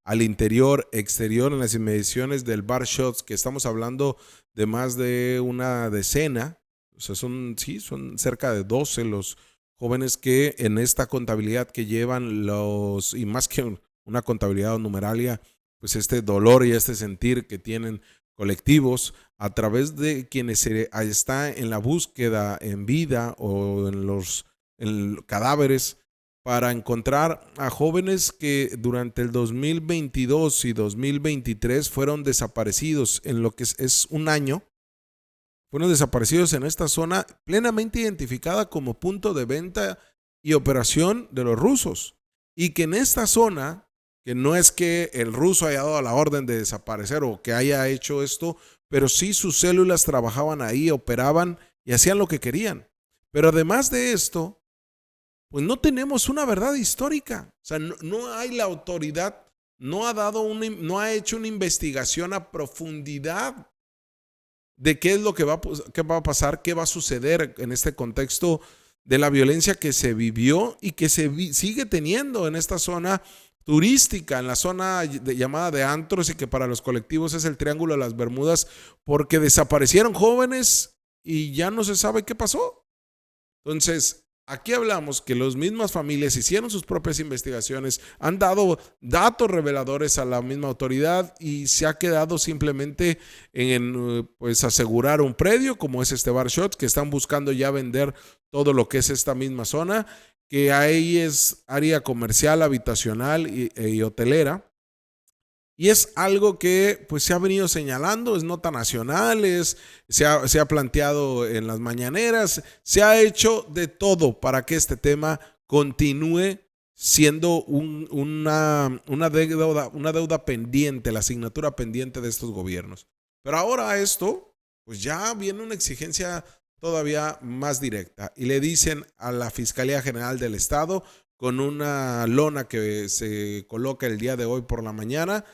al interior, exterior, en las inmediaciones del Bar Shots, que estamos hablando de más de una decena, o sea, son cerca de 12 los jóvenes que en esta contabilidad que llevan y más que una contabilidad o numeralia, pues este dolor y este sentir que tienen colectivos a través de quienes se está en la búsqueda en vida o en cadáveres, para encontrar a jóvenes que durante el 2022 y 2023 fueron desaparecidos en lo que es un año. Fueron desaparecidos en esta zona plenamente identificada como punto de venta y operación de los rusos. Y que en esta zona, que no es que el ruso haya dado la orden de desaparecer o que haya hecho esto, pero sí sus células trabajaban ahí, operaban y hacían lo que querían. Pero además de esto, pues no tenemos una verdad histórica. O sea, no hay la autoridad, no ha hecho una investigación a profundidad de qué es lo que va a pasar, qué va a suceder en este contexto de la violencia que se vivió y que se sigue teniendo en esta zona turística en la zona llamada de antros y que para los colectivos es el Triángulo de las Bermudas, porque desaparecieron jóvenes y ya no se sabe qué pasó. Entonces, aquí hablamos que las mismas familias hicieron sus propias investigaciones, han dado datos reveladores a la misma autoridad y se ha quedado simplemente en pues asegurar un predio como es este Bar Shots, que están buscando ya vender todo lo que es esta misma zona, que ahí es área comercial, habitacional y hotelera. Y es algo que pues se ha venido señalando, es nota nacional, se ha planteado en las mañaneras, se ha hecho de todo para que este tema continúe siendo una deuda pendiente, la asignatura pendiente de estos gobiernos. Pero ahora esto, pues ya viene una exigencia todavía más directa y le dicen a la Fiscalía General del Estado, con una lona que se coloca el día de hoy por la mañana,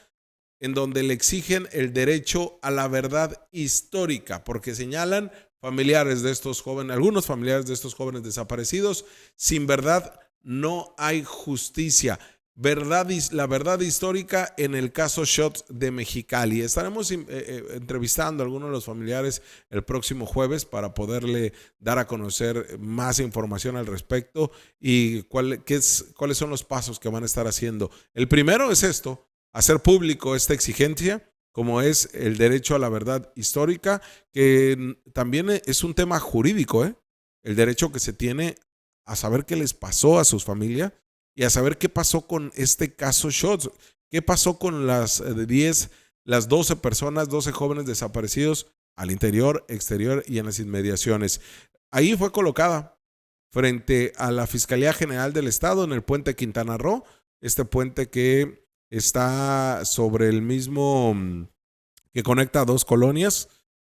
en donde le exigen el derecho a la verdad histórica, porque señalan familiares de estos jóvenes, algunos familiares de estos jóvenes desaparecidos, sin verdad no hay justicia. La verdad histórica en el caso Shots de Mexicali. Estaremos entrevistando a algunos de los familiares el próximo jueves para poderle dar a conocer más información al respecto y cuáles son los pasos que van a estar haciendo. El primero es esto, hacer público esta exigencia, como es el derecho a la verdad histórica, que también es un tema jurídico, el derecho que se tiene a saber qué les pasó a sus familias y a saber qué pasó con este caso Shots, qué pasó con las 12 personas, 12 jóvenes desaparecidos al interior, exterior y en las inmediaciones. Ahí fue colocada frente a la Fiscalía General del Estado en el puente Quintana Roo, este puente que está sobre el mismo, que conecta a dos colonias,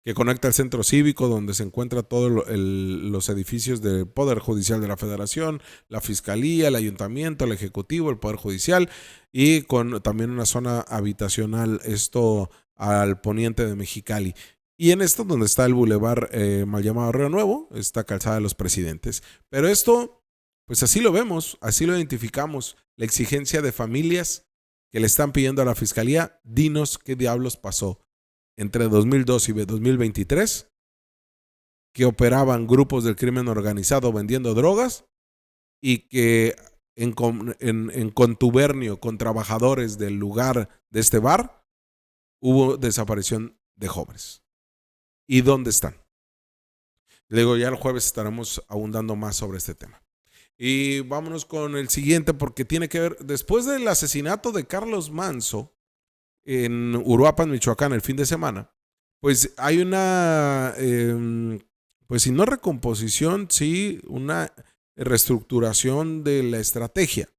que conecta el centro cívico donde se encuentran todos los edificios del Poder Judicial de la Federación, la Fiscalía, el Ayuntamiento, el Ejecutivo, el Poder Judicial y con también una zona habitacional, esto al poniente de Mexicali. Y en esto donde está el bulevar mal llamado Río Nuevo, está Calzada de los Presidentes. Pero esto, pues así lo vemos, así lo identificamos, la exigencia de familias que le están pidiendo a la Fiscalía, dinos qué diablos pasó entre 2002 y 2023, que operaban grupos del crimen organizado vendiendo drogas y que en contubernio con trabajadores del lugar de este bar hubo desaparición de jóvenes. ¿Y dónde están? Luego ya el jueves estaremos abundando más sobre este tema. Y vámonos con el siguiente porque tiene que ver, después del asesinato de Carlos Manzo en Uruapan, Michoacán, el fin de semana, pues hay una, pues si no recomposición, sí, una reestructuración de la estrategia.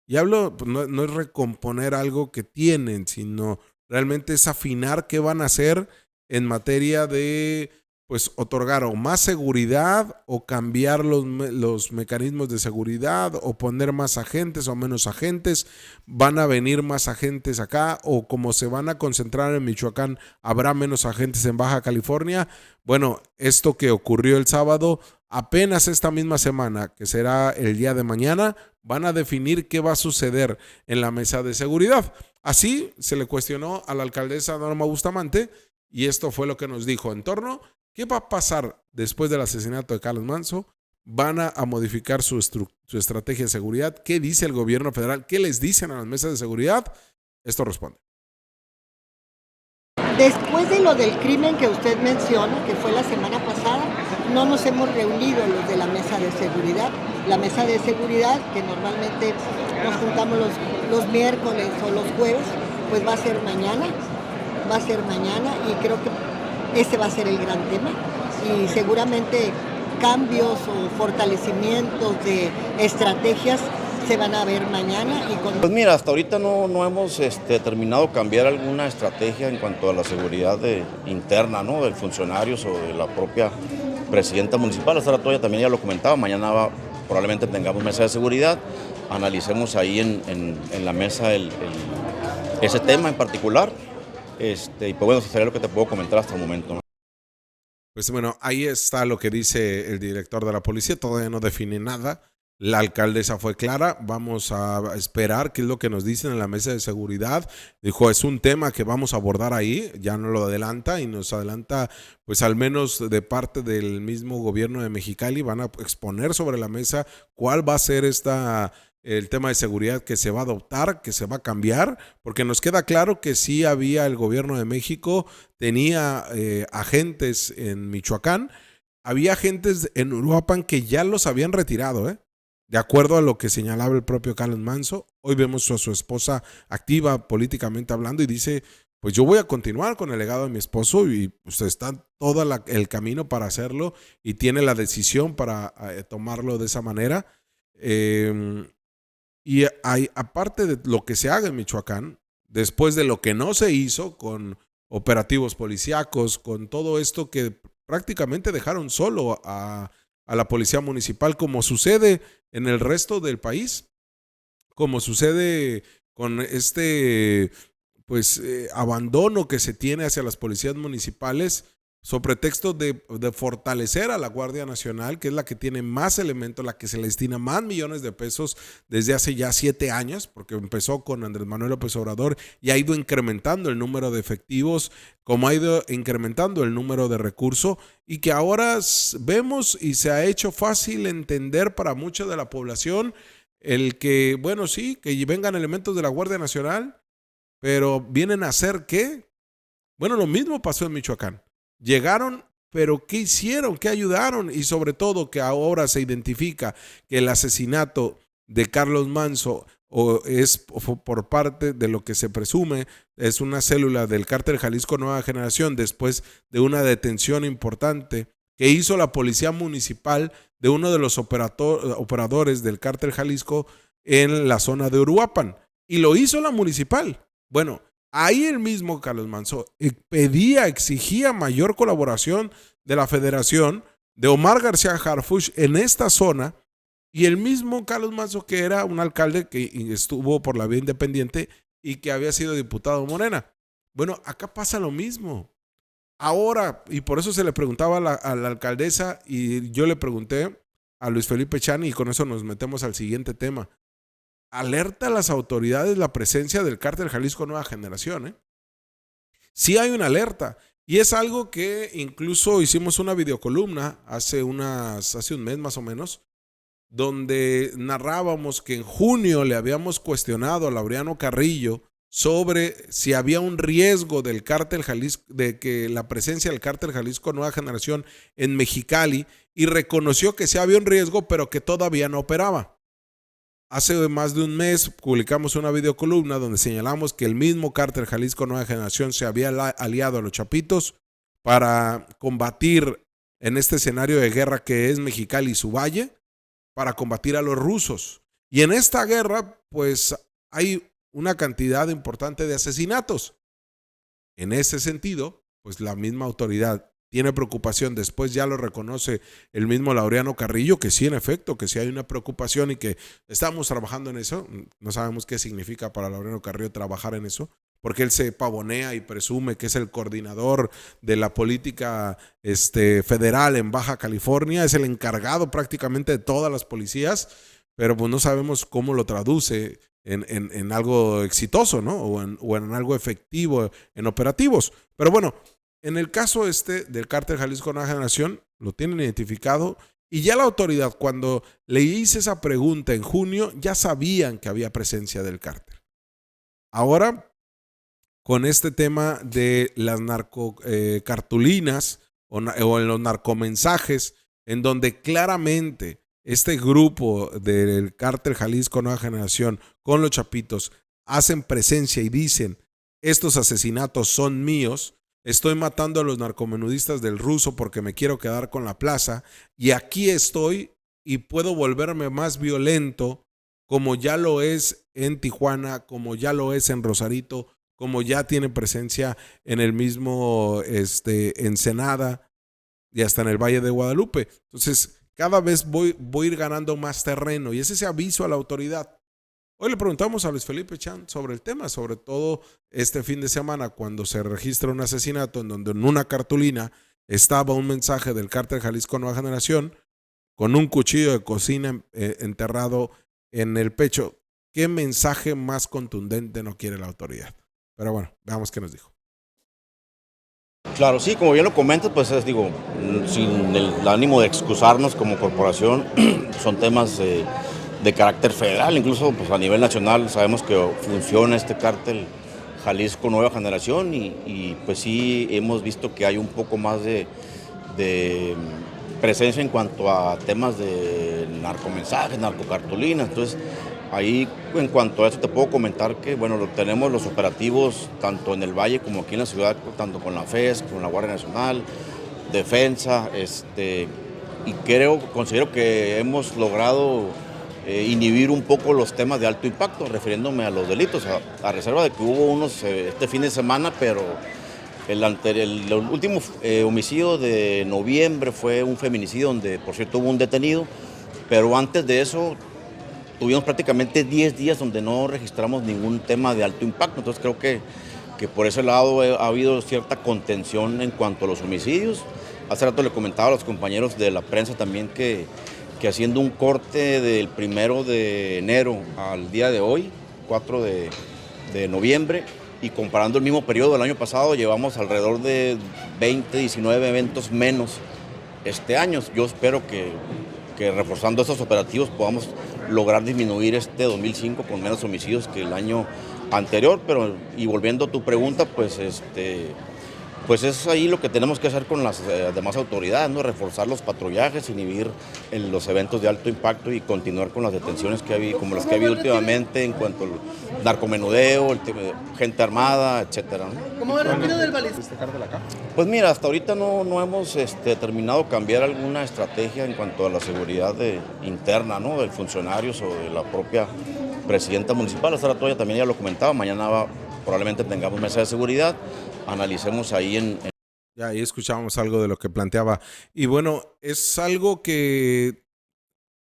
Y hablo, pues no es recomponer algo que tienen, sino realmente es afinar qué van a hacer en materia de pues otorgar o más seguridad o cambiar los mecanismos de seguridad o poner más agentes o menos agentes, van a venir más agentes acá o como se van a concentrar en Michoacán, habrá menos agentes en Baja California. Bueno, esto que ocurrió el sábado, apenas esta misma semana, que será el día de mañana, van a definir qué va a suceder en la mesa de seguridad. Así se le cuestionó a la alcaldesa Norma Bustamante y esto fue lo que nos dijo en torno ¿qué va a pasar después del asesinato de Carlos Manzo? ¿Van a modificar su estrategia de seguridad? ¿Qué dice el gobierno federal? ¿Qué les dicen a las mesas de seguridad? Esto responde. Después de lo del crimen que usted menciona, que fue la semana pasada, no nos hemos reunido los de la mesa de seguridad. La mesa de seguridad, que normalmente nos juntamos los miércoles o los jueves, pues va a ser mañana. Y creo que ese va a ser el gran tema y seguramente cambios o fortalecimientos de estrategias se van a ver mañana. Pues mira, hasta ahorita no hemos terminado cambiar alguna estrategia en cuanto a la seguridad interna, ¿no? De funcionarios o de la propia presidenta municipal. Hasta ahora también ya lo comentaba, mañana probablemente tengamos mesa de seguridad, analicemos ahí en la mesa ese tema en particular. Y pues bueno, eso sería lo que te puedo comentar hasta el momento, ¿no? Pues bueno, ahí está lo que dice el director de la policía, todavía no define nada. La alcaldesa fue clara, vamos a esperar qué es lo que nos dicen en la mesa de seguridad. Dijo, es un tema que vamos a abordar ahí, ya nos lo adelanta y nos adelanta, pues al menos de parte del mismo gobierno de Mexicali, van a exponer sobre la mesa cuál va a ser el tema de seguridad que se va a adoptar, que se va a cambiar, porque nos queda claro que sí había el gobierno de México, tenía agentes en Michoacán, había agentes en Uruapan que ya los habían retirado, de acuerdo a lo que señalaba el propio Carlos Manzo. Hoy vemos a su esposa activa políticamente hablando y dice, pues yo voy a continuar con el legado de mi esposo y pues está todo el camino para hacerlo y tiene la decisión para tomarlo de esa manera. Y aparte de lo que se haga en Michoacán, después de lo que no se hizo con operativos policíacos, con todo esto que prácticamente dejaron solo a la policía municipal, como sucede en el resto del país, como sucede con abandono que se tiene hacia las policías municipales, sobre pretexto de fortalecer a la Guardia Nacional, que es la que tiene más elementos, la que se le destina más millones de pesos desde hace ya 7 años, porque empezó con Andrés Manuel López Obrador y ha ido incrementando el número de efectivos, como ha ido incrementando el número de recursos, y que ahora vemos y se ha hecho fácil entender para mucha de la población el que, bueno, sí, que vengan elementos de la Guardia Nacional, pero ¿vienen a hacer qué? Bueno, lo mismo pasó en Michoacán. Llegaron, pero ¿qué hicieron? ¿Qué ayudaron? Y sobre todo que ahora se identifica que el asesinato de Carlos Manzo es por parte de lo que se presume, es una célula del Cártel Jalisco Nueva Generación, después de una detención importante que hizo la policía municipal de uno de los operadores del Cártel Jalisco en la zona de Uruapan. Y lo hizo la municipal. Bueno, ahí el mismo Carlos Manzo exigía mayor colaboración de la federación, de Omar García Harfuch en esta zona, y el mismo Carlos Manzo, que era un alcalde que estuvo por la vía independiente y que había sido diputado Morena. Bueno, acá pasa lo mismo. Ahora, y por eso se le preguntaba a la alcaldesa, y yo le pregunté a Luis Felipe Chani, y con eso nos metemos al siguiente tema. Alerta a las autoridades la presencia del Cártel Jalisco Nueva Generación. Sí hay una alerta, y es algo que incluso hicimos una videocolumna hace un mes más o menos, donde narrábamos que en junio le habíamos cuestionado a Laureano Carrillo sobre si había un riesgo del Cártel Jalisco, de que la presencia del Cártel Jalisco Nueva Generación en Mexicali, y reconoció que sí había un riesgo, pero que todavía no operaba. Hace más de un mes publicamos una videocolumna donde señalamos que el mismo Cártel Jalisco Nueva Generación se había aliado a los Chapitos para combatir en este escenario de guerra que es Mexicali y su valle, para combatir a los rusos. Y en esta guerra, pues hay una cantidad importante de asesinatos. En ese sentido, pues la misma autoridad tiene preocupación. Después ya lo reconoce el mismo Laureano Carrillo, que sí, en efecto, que sí hay una preocupación y que estamos trabajando en eso. No sabemos qué significa para Laureano Carrillo trabajar en eso, porque él se pavonea y presume que es el coordinador de la política federal en Baja California, es el encargado prácticamente de todas las policías, pero pues no sabemos cómo lo traduce en algo exitoso, ¿no? O en algo efectivo en operativos. Pero bueno, en el caso del Cártel Jalisco Nueva Generación, lo tienen identificado, y ya la autoridad, cuando le hice esa pregunta en junio, ya sabían que había presencia del cártel. Ahora, con este tema de las narcocartulinas o en los narcomensajes, en donde claramente este grupo del Cártel Jalisco Nueva Generación con los Chapitos hacen presencia y dicen, estos asesinatos son míos, estoy matando a los narcomenudistas del Ruso porque me quiero quedar con la plaza, y aquí estoy y puedo volverme más violento, como ya lo es en Tijuana, como ya lo es en Rosarito, como ya tiene presencia en el mismo Ensenada y hasta en el Valle de Guadalupe. Entonces, cada vez voy a ir ganando más terreno, y es ese aviso a la autoridad. Hoy le preguntamos a Luis Felipe Chan sobre el tema, sobre todo este fin de semana, cuando se registra un asesinato en donde en una cartulina estaba un mensaje del Cártel Jalisco Nueva Generación con un cuchillo de cocina enterrado en el pecho. ¿Qué mensaje más contundente no quiere la autoridad? Pero bueno, veamos qué nos dijo. Claro, sí, como bien lo comentas, pues digo, sin el ánimo de excusarnos como corporación, son temas de carácter federal, incluso pues a nivel nacional sabemos que funciona este cártel Jalisco Nueva Generación y pues sí hemos visto que hay un poco más de presencia en cuanto a temas de narcomensajes, narcocartulinas. Entonces ahí en cuanto a eso te puedo comentar que bueno, tenemos los operativos tanto en el Valle como aquí en la ciudad, tanto con la FES, con la Guardia Nacional, Defensa, y considero que hemos logrado inhibir un poco los temas de alto impacto, refiriéndome a los delitos, a reserva de que hubo unos este fin de semana, pero el último homicidio de noviembre fue un feminicidio donde por cierto hubo un detenido, pero antes de eso tuvimos prácticamente 10 días donde no registramos ningún tema de alto impacto, entonces creo que por ese lado ha habido cierta contención en cuanto a los homicidios. Hace rato le comentaba a los compañeros de la prensa también que haciendo un corte del 1 de enero al día de hoy, 4 de noviembre, y comparando el mismo periodo del año pasado, llevamos alrededor de 20, 19 eventos menos este año. Yo espero que reforzando estos operativos podamos lograr disminuir este 2005 con menos homicidios que el año anterior, pero y volviendo a tu pregunta, pues pues es ahí lo que tenemos que hacer con las demás autoridades, ¿no? Reforzar los patrullajes, inhibir los eventos de alto impacto y continuar con las detenciones que hay, como las que ha habido últimamente en cuanto al narcomenudeo, gente armada, etcétera, ¿no? ¿Cómo va el retiro del balizo? Pues mira, hasta ahorita no hemos determinado cambiar alguna estrategia en cuanto a la seguridad interna, ¿no? De funcionarios o de la propia presidenta municipal. Hasta ahora también ya lo comentaba, mañana probablemente tengamos mesa de seguridad, analicemos ahí Ya ahí escuchábamos algo de lo que planteaba. Y bueno, es algo que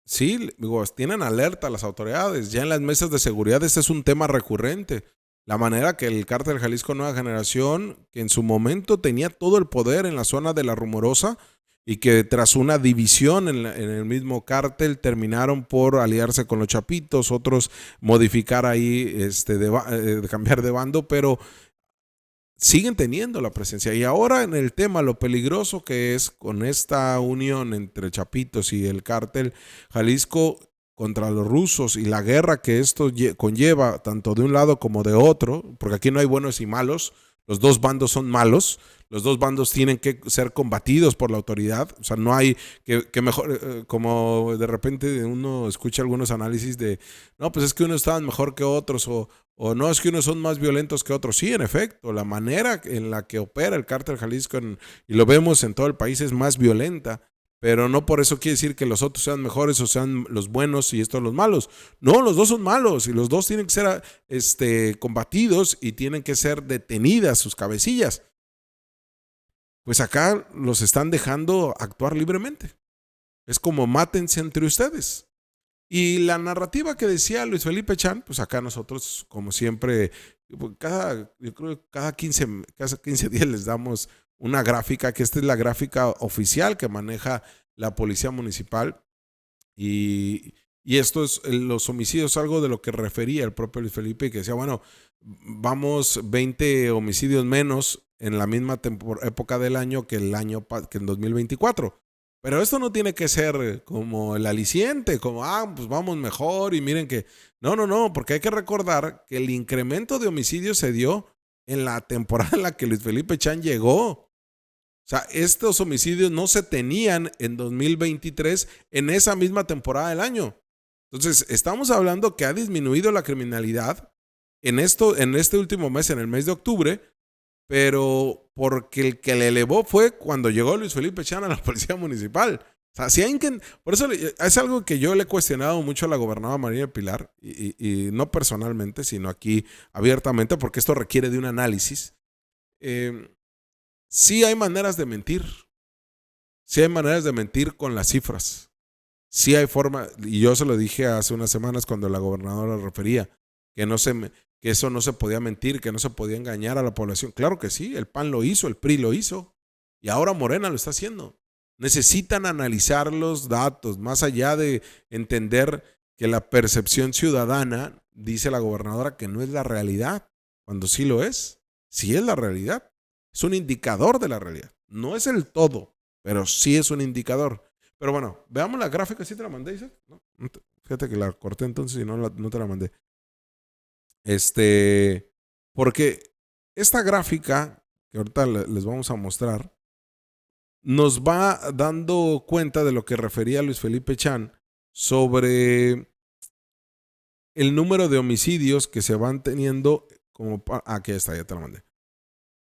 sí, digo, tienen alerta las autoridades. Ya en las mesas de seguridad este es un tema recurrente. La manera que el cártel Jalisco Nueva Generación, que en su momento tenía todo el poder en la zona de La Rumorosa y que tras una división en el mismo cártel terminaron por aliarse con los Chapitos, otros modificar ahí, cambiar de bando, pero siguen teniendo la presencia. Y ahora en el tema, lo peligroso que es con esta unión entre Chapitos y el cártel Jalisco contra los rusos y la guerra que esto conlleva, tanto de un lado como de otro, porque aquí no hay buenos y malos, los dos bandos son malos, los dos bandos tienen que ser combatidos por la autoridad, o sea, no hay que mejor, como de repente uno escucha algunos análisis de, no, pues es que unos estaban mejor que otros, o no, es que unos son más violentos que otros. Sí, en efecto, la manera en la que opera el cártel Jalisco, y lo vemos en todo el país, es más violenta, pero no por eso quiere decir que los otros sean mejores o sean los buenos y estos los malos. No, los dos son malos y los dos tienen que ser combatidos y tienen que ser detenidas sus cabecillas. Pues acá los están dejando actuar libremente. Es como mátense entre ustedes. Y la narrativa que decía Luis Felipe Chan, pues acá nosotros, como siempre, yo creo que cada 15 días les damos una gráfica, que esta es la gráfica oficial que maneja la policía municipal. Y esto es los homicidios, algo de lo que refería el propio Luis Felipe, que decía, bueno, vamos 20 homicidios menos en la misma época del año que en 2024. Pero esto no tiene que ser como el aliciente, como, pues vamos mejor y miren que... No, porque hay que recordar que el incremento de homicidios se dio en la temporada en la que Luis Felipe Chan llegó. O sea, estos homicidios no se tenían en 2023 en esa misma temporada del año. Entonces, estamos hablando que ha disminuido la criminalidad en este último mes, en el mes de octubre, pero porque el que le elevó fue cuando llegó Luis Felipe Chan a la policía municipal. O sea, por eso es algo que yo le he cuestionado mucho a la gobernadora María del Pilar, y no personalmente, sino aquí abiertamente, porque esto requiere de un análisis. Sí hay maneras de mentir. Sí hay maneras de mentir con las cifras. Sí hay forma, y yo se lo dije hace unas semanas cuando la gobernadora refería, que eso no se podía mentir, que no se podía engañar a la población. Claro que sí, el PAN lo hizo, el PRI lo hizo, y ahora Morena lo está haciendo. Necesitan analizar los datos, más allá de entender que la percepción ciudadana, dice la gobernadora, que no es la realidad, cuando sí lo es, sí es la realidad. Es un indicador de la realidad. No es el todo, pero sí es un indicador. Pero bueno, veamos la gráfica. ¿Sí te la mandé, Isaac? No, fíjate que la corté entonces y no te la mandé. Porque esta gráfica, que ahorita les vamos a mostrar, nos va dando cuenta de lo que refería Luis Felipe Chan sobre el número de homicidios que se van teniendo como... Aquí está, ya te la mandé.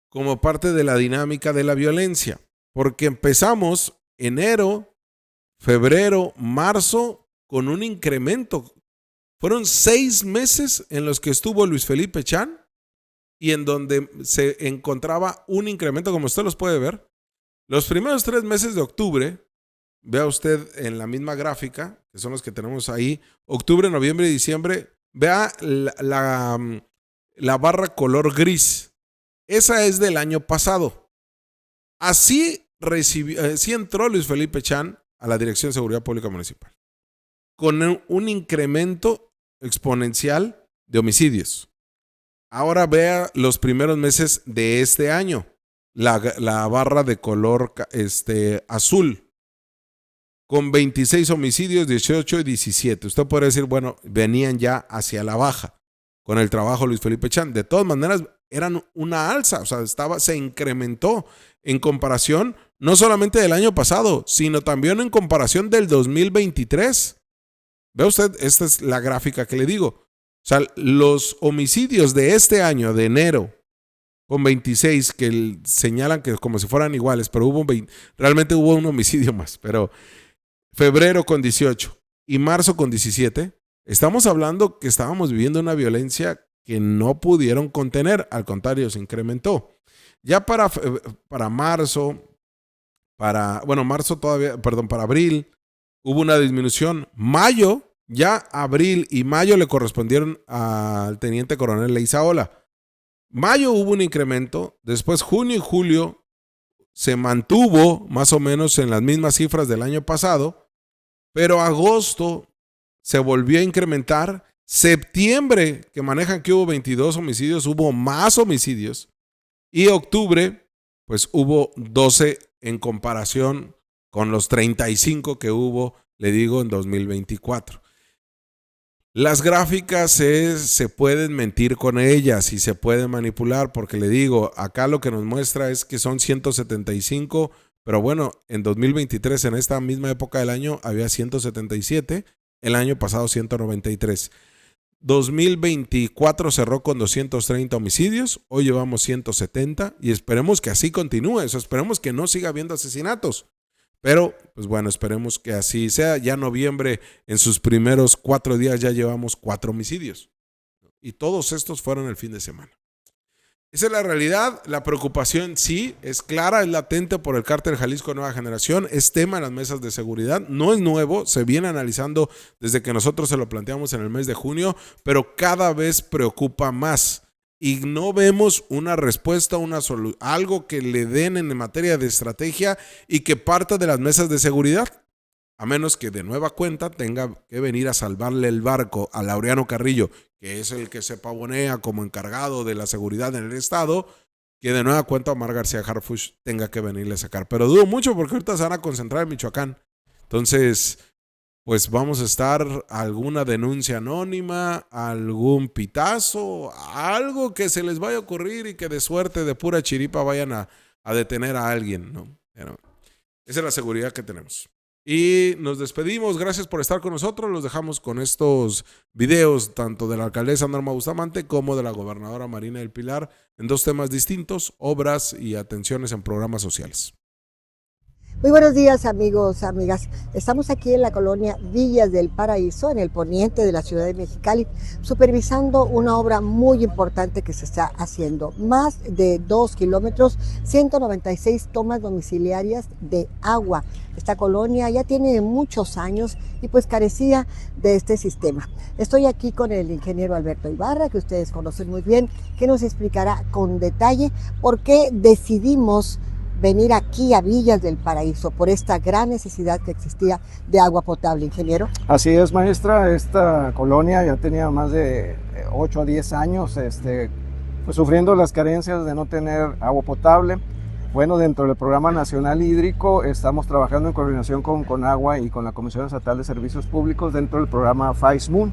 Como parte de la dinámica de la violencia. Porque empezamos enero, febrero, marzo con un incremento. Fueron 6 meses en los que estuvo Luis Felipe Chan y en donde se encontraba un incremento, como usted los puede ver. Los primeros 3 meses de octubre, vea usted en la misma gráfica, que son los que tenemos ahí, octubre, noviembre y diciembre, vea la barra color gris. Esa es del año pasado. Así entró Luis Felipe Chan a la Dirección de Seguridad Pública Municipal, con un incremento exponencial de homicidios. Ahora vea los primeros meses de este año. La barra de color azul, con 26 homicidios, 18 y 17. Usted puede decir, bueno, venían ya hacia la baja con el trabajo de Luis Felipe Chan. De todas maneras, eran una alza, o sea, se incrementó en comparación, no solamente del año pasado, sino también en comparación del 2023. Ve usted, esta es la gráfica que le digo. O sea, los homicidios de este año, de enero, con 26, que señalan que como si fueran iguales, pero realmente hubo un homicidio más, pero febrero con 18 y marzo con 17, estamos hablando que estábamos viviendo una violencia que no pudieron contener, al contrario, se incrementó. Ya para marzo, para abril, hubo una disminución. Mayo, ya abril y mayo le correspondieron al teniente coronel Leizaola. Mayo hubo un incremento, después junio y julio se mantuvo más o menos en las mismas cifras del año pasado, pero agosto se volvió a incrementar. Septiembre, que manejan que hubo 22 homicidios, hubo más homicidios. Y octubre, pues hubo 12 en comparación con los 35 que hubo, le digo, en 2024. Las gráficas se pueden mentir con ellas y se pueden manipular, porque le digo, acá lo que nos muestra es que son 175, pero bueno, en 2023, en esta misma época del año, había 177, el año pasado 193. 2024 cerró con 230 homicidios, hoy llevamos 170 y esperemos que así continúe, esperemos que no siga habiendo asesinatos. Pero, pues bueno, esperemos que así sea. Ya noviembre, en sus primeros 4 días, ya llevamos 4 homicidios. Y todos estos fueron el fin de semana. Esa es la realidad. La preocupación sí es clara, es latente por el cártel Jalisco Nueva Generación. Es tema en las mesas de seguridad. No es nuevo, se viene analizando desde que nosotros se lo planteamos en el mes de junio, pero cada vez preocupa más. Y no vemos una respuesta, algo que le den en materia de estrategia y que parta de las mesas de seguridad, a menos que de nueva cuenta tenga que venir a salvarle el barco a Laureano Carrillo, que es el que se pavonea como encargado de la seguridad en el estado, que de nueva cuenta Omar García Harfuch tenga que venirle a sacar. Pero dudo mucho porque ahorita se van a concentrar en Michoacán. Entonces, pues vamos a estar alguna denuncia anónima, algún pitazo, algo que se les vaya a ocurrir y que de suerte, de pura chiripa, vayan a detener a alguien, ¿no? Pero esa es la seguridad que tenemos. Y nos despedimos, gracias por estar con nosotros. Los dejamos con estos videos, tanto de la alcaldesa Norma Bustamante como de la gobernadora Marina del Pilar, en 2 temas distintos: obras y atenciones en programas sociales. Muy buenos días, amigos, amigas. Estamos aquí en la colonia Villas del Paraíso, en el poniente de la ciudad de Mexicali, supervisando una obra muy importante que se está haciendo. Más de 2 kilómetros, 196 tomas domiciliarias de agua. Esta colonia ya tiene muchos años y pues carecía de este sistema. Estoy aquí con el ingeniero Alberto Ibarra, que ustedes conocen muy bien, que nos explicará con detalle por qué decidimos venir aquí a Villas del Paraíso por esta gran necesidad que existía de agua potable, ingeniero? Así es, maestra. Esta colonia ya tenía más de 8 a 10 años pues, sufriendo las carencias de no tener agua potable. Bueno, dentro del Programa Nacional Hídrico estamos trabajando en coordinación con Conagua y con la Comisión Estatal de Servicios Públicos dentro del programa FAIS-MUN.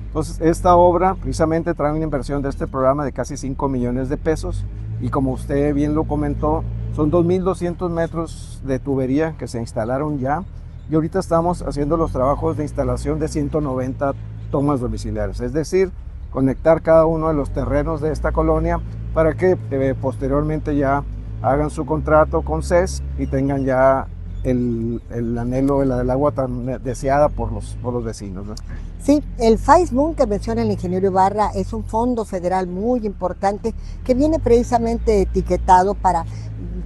Entonces, esta obra precisamente trae una inversión de este programa de casi 5 millones de pesos y como usted bien lo comentó, son 2.200 metros de tubería que se instalaron ya y ahorita estamos haciendo los trabajos de instalación de 190 tomas domiciliarias, es decir, conectar cada uno de los terrenos de esta colonia para que posteriormente ya hagan su contrato con CES y tengan ya el anhelo del agua tan deseada por los vecinos, ¿no? Sí, el FAIS-MUN que menciona el ingeniero Ibarra es un fondo federal muy importante que viene precisamente etiquetado para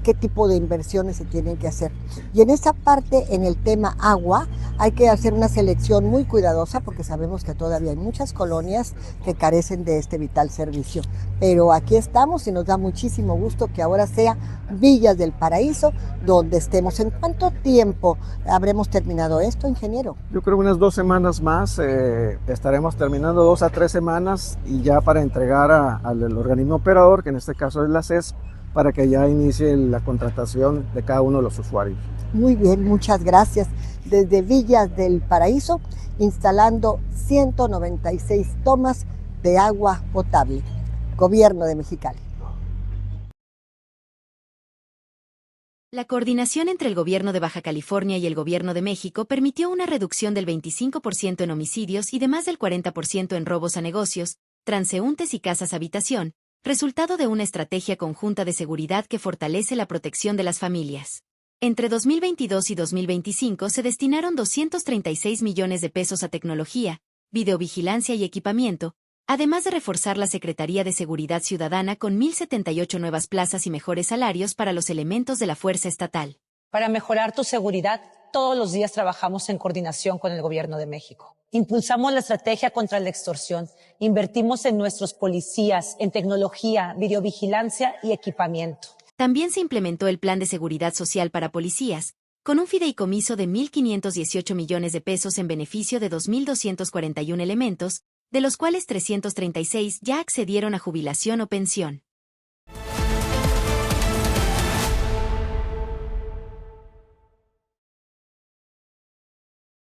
qué tipo de inversiones se tienen que hacer. Y en esa parte, en el tema agua, hay que hacer una selección muy cuidadosa porque sabemos que todavía hay muchas colonias que carecen de este vital servicio. Pero aquí estamos y nos da muchísimo gusto que ahora sea Villas del Paraíso donde estemos. ¿En cuánto tiempo habremos terminado esto, ingeniero? Yo creo unas 2 semanas más, estaremos terminando 2 a 3 semanas y ya para entregar al organismo operador, que en este caso es la CES, para que ya inicie la contratación de cada uno de los usuarios. Muy bien, muchas gracias. Desde Villas del Paraíso, instalando 196 tomas de agua potable. Gobierno de Mexicali. La coordinación entre el Gobierno de Baja California y el Gobierno de México permitió una reducción del 25% en homicidios y de más del 40% en robos a negocios, transeúntes y casas habitación, resultado de una estrategia conjunta de seguridad que fortalece la protección de las familias. Entre 2022 y 2025 se destinaron 236 millones de pesos a tecnología, videovigilancia y equipamiento, además de reforzar la Secretaría de Seguridad Ciudadana con 1.078 nuevas plazas y mejores salarios para los elementos de la fuerza estatal. Para mejorar tu seguridad, todos los días trabajamos en coordinación con el Gobierno de México. Impulsamos la estrategia contra la extorsión, invertimos en nuestros policías, en tecnología, videovigilancia y equipamiento. También se implementó el Plan de Seguridad Social para Policías, con un fideicomiso de 1.518 millones de pesos en beneficio de 2.241 elementos, de los cuales 336 ya accedieron a jubilación o pensión.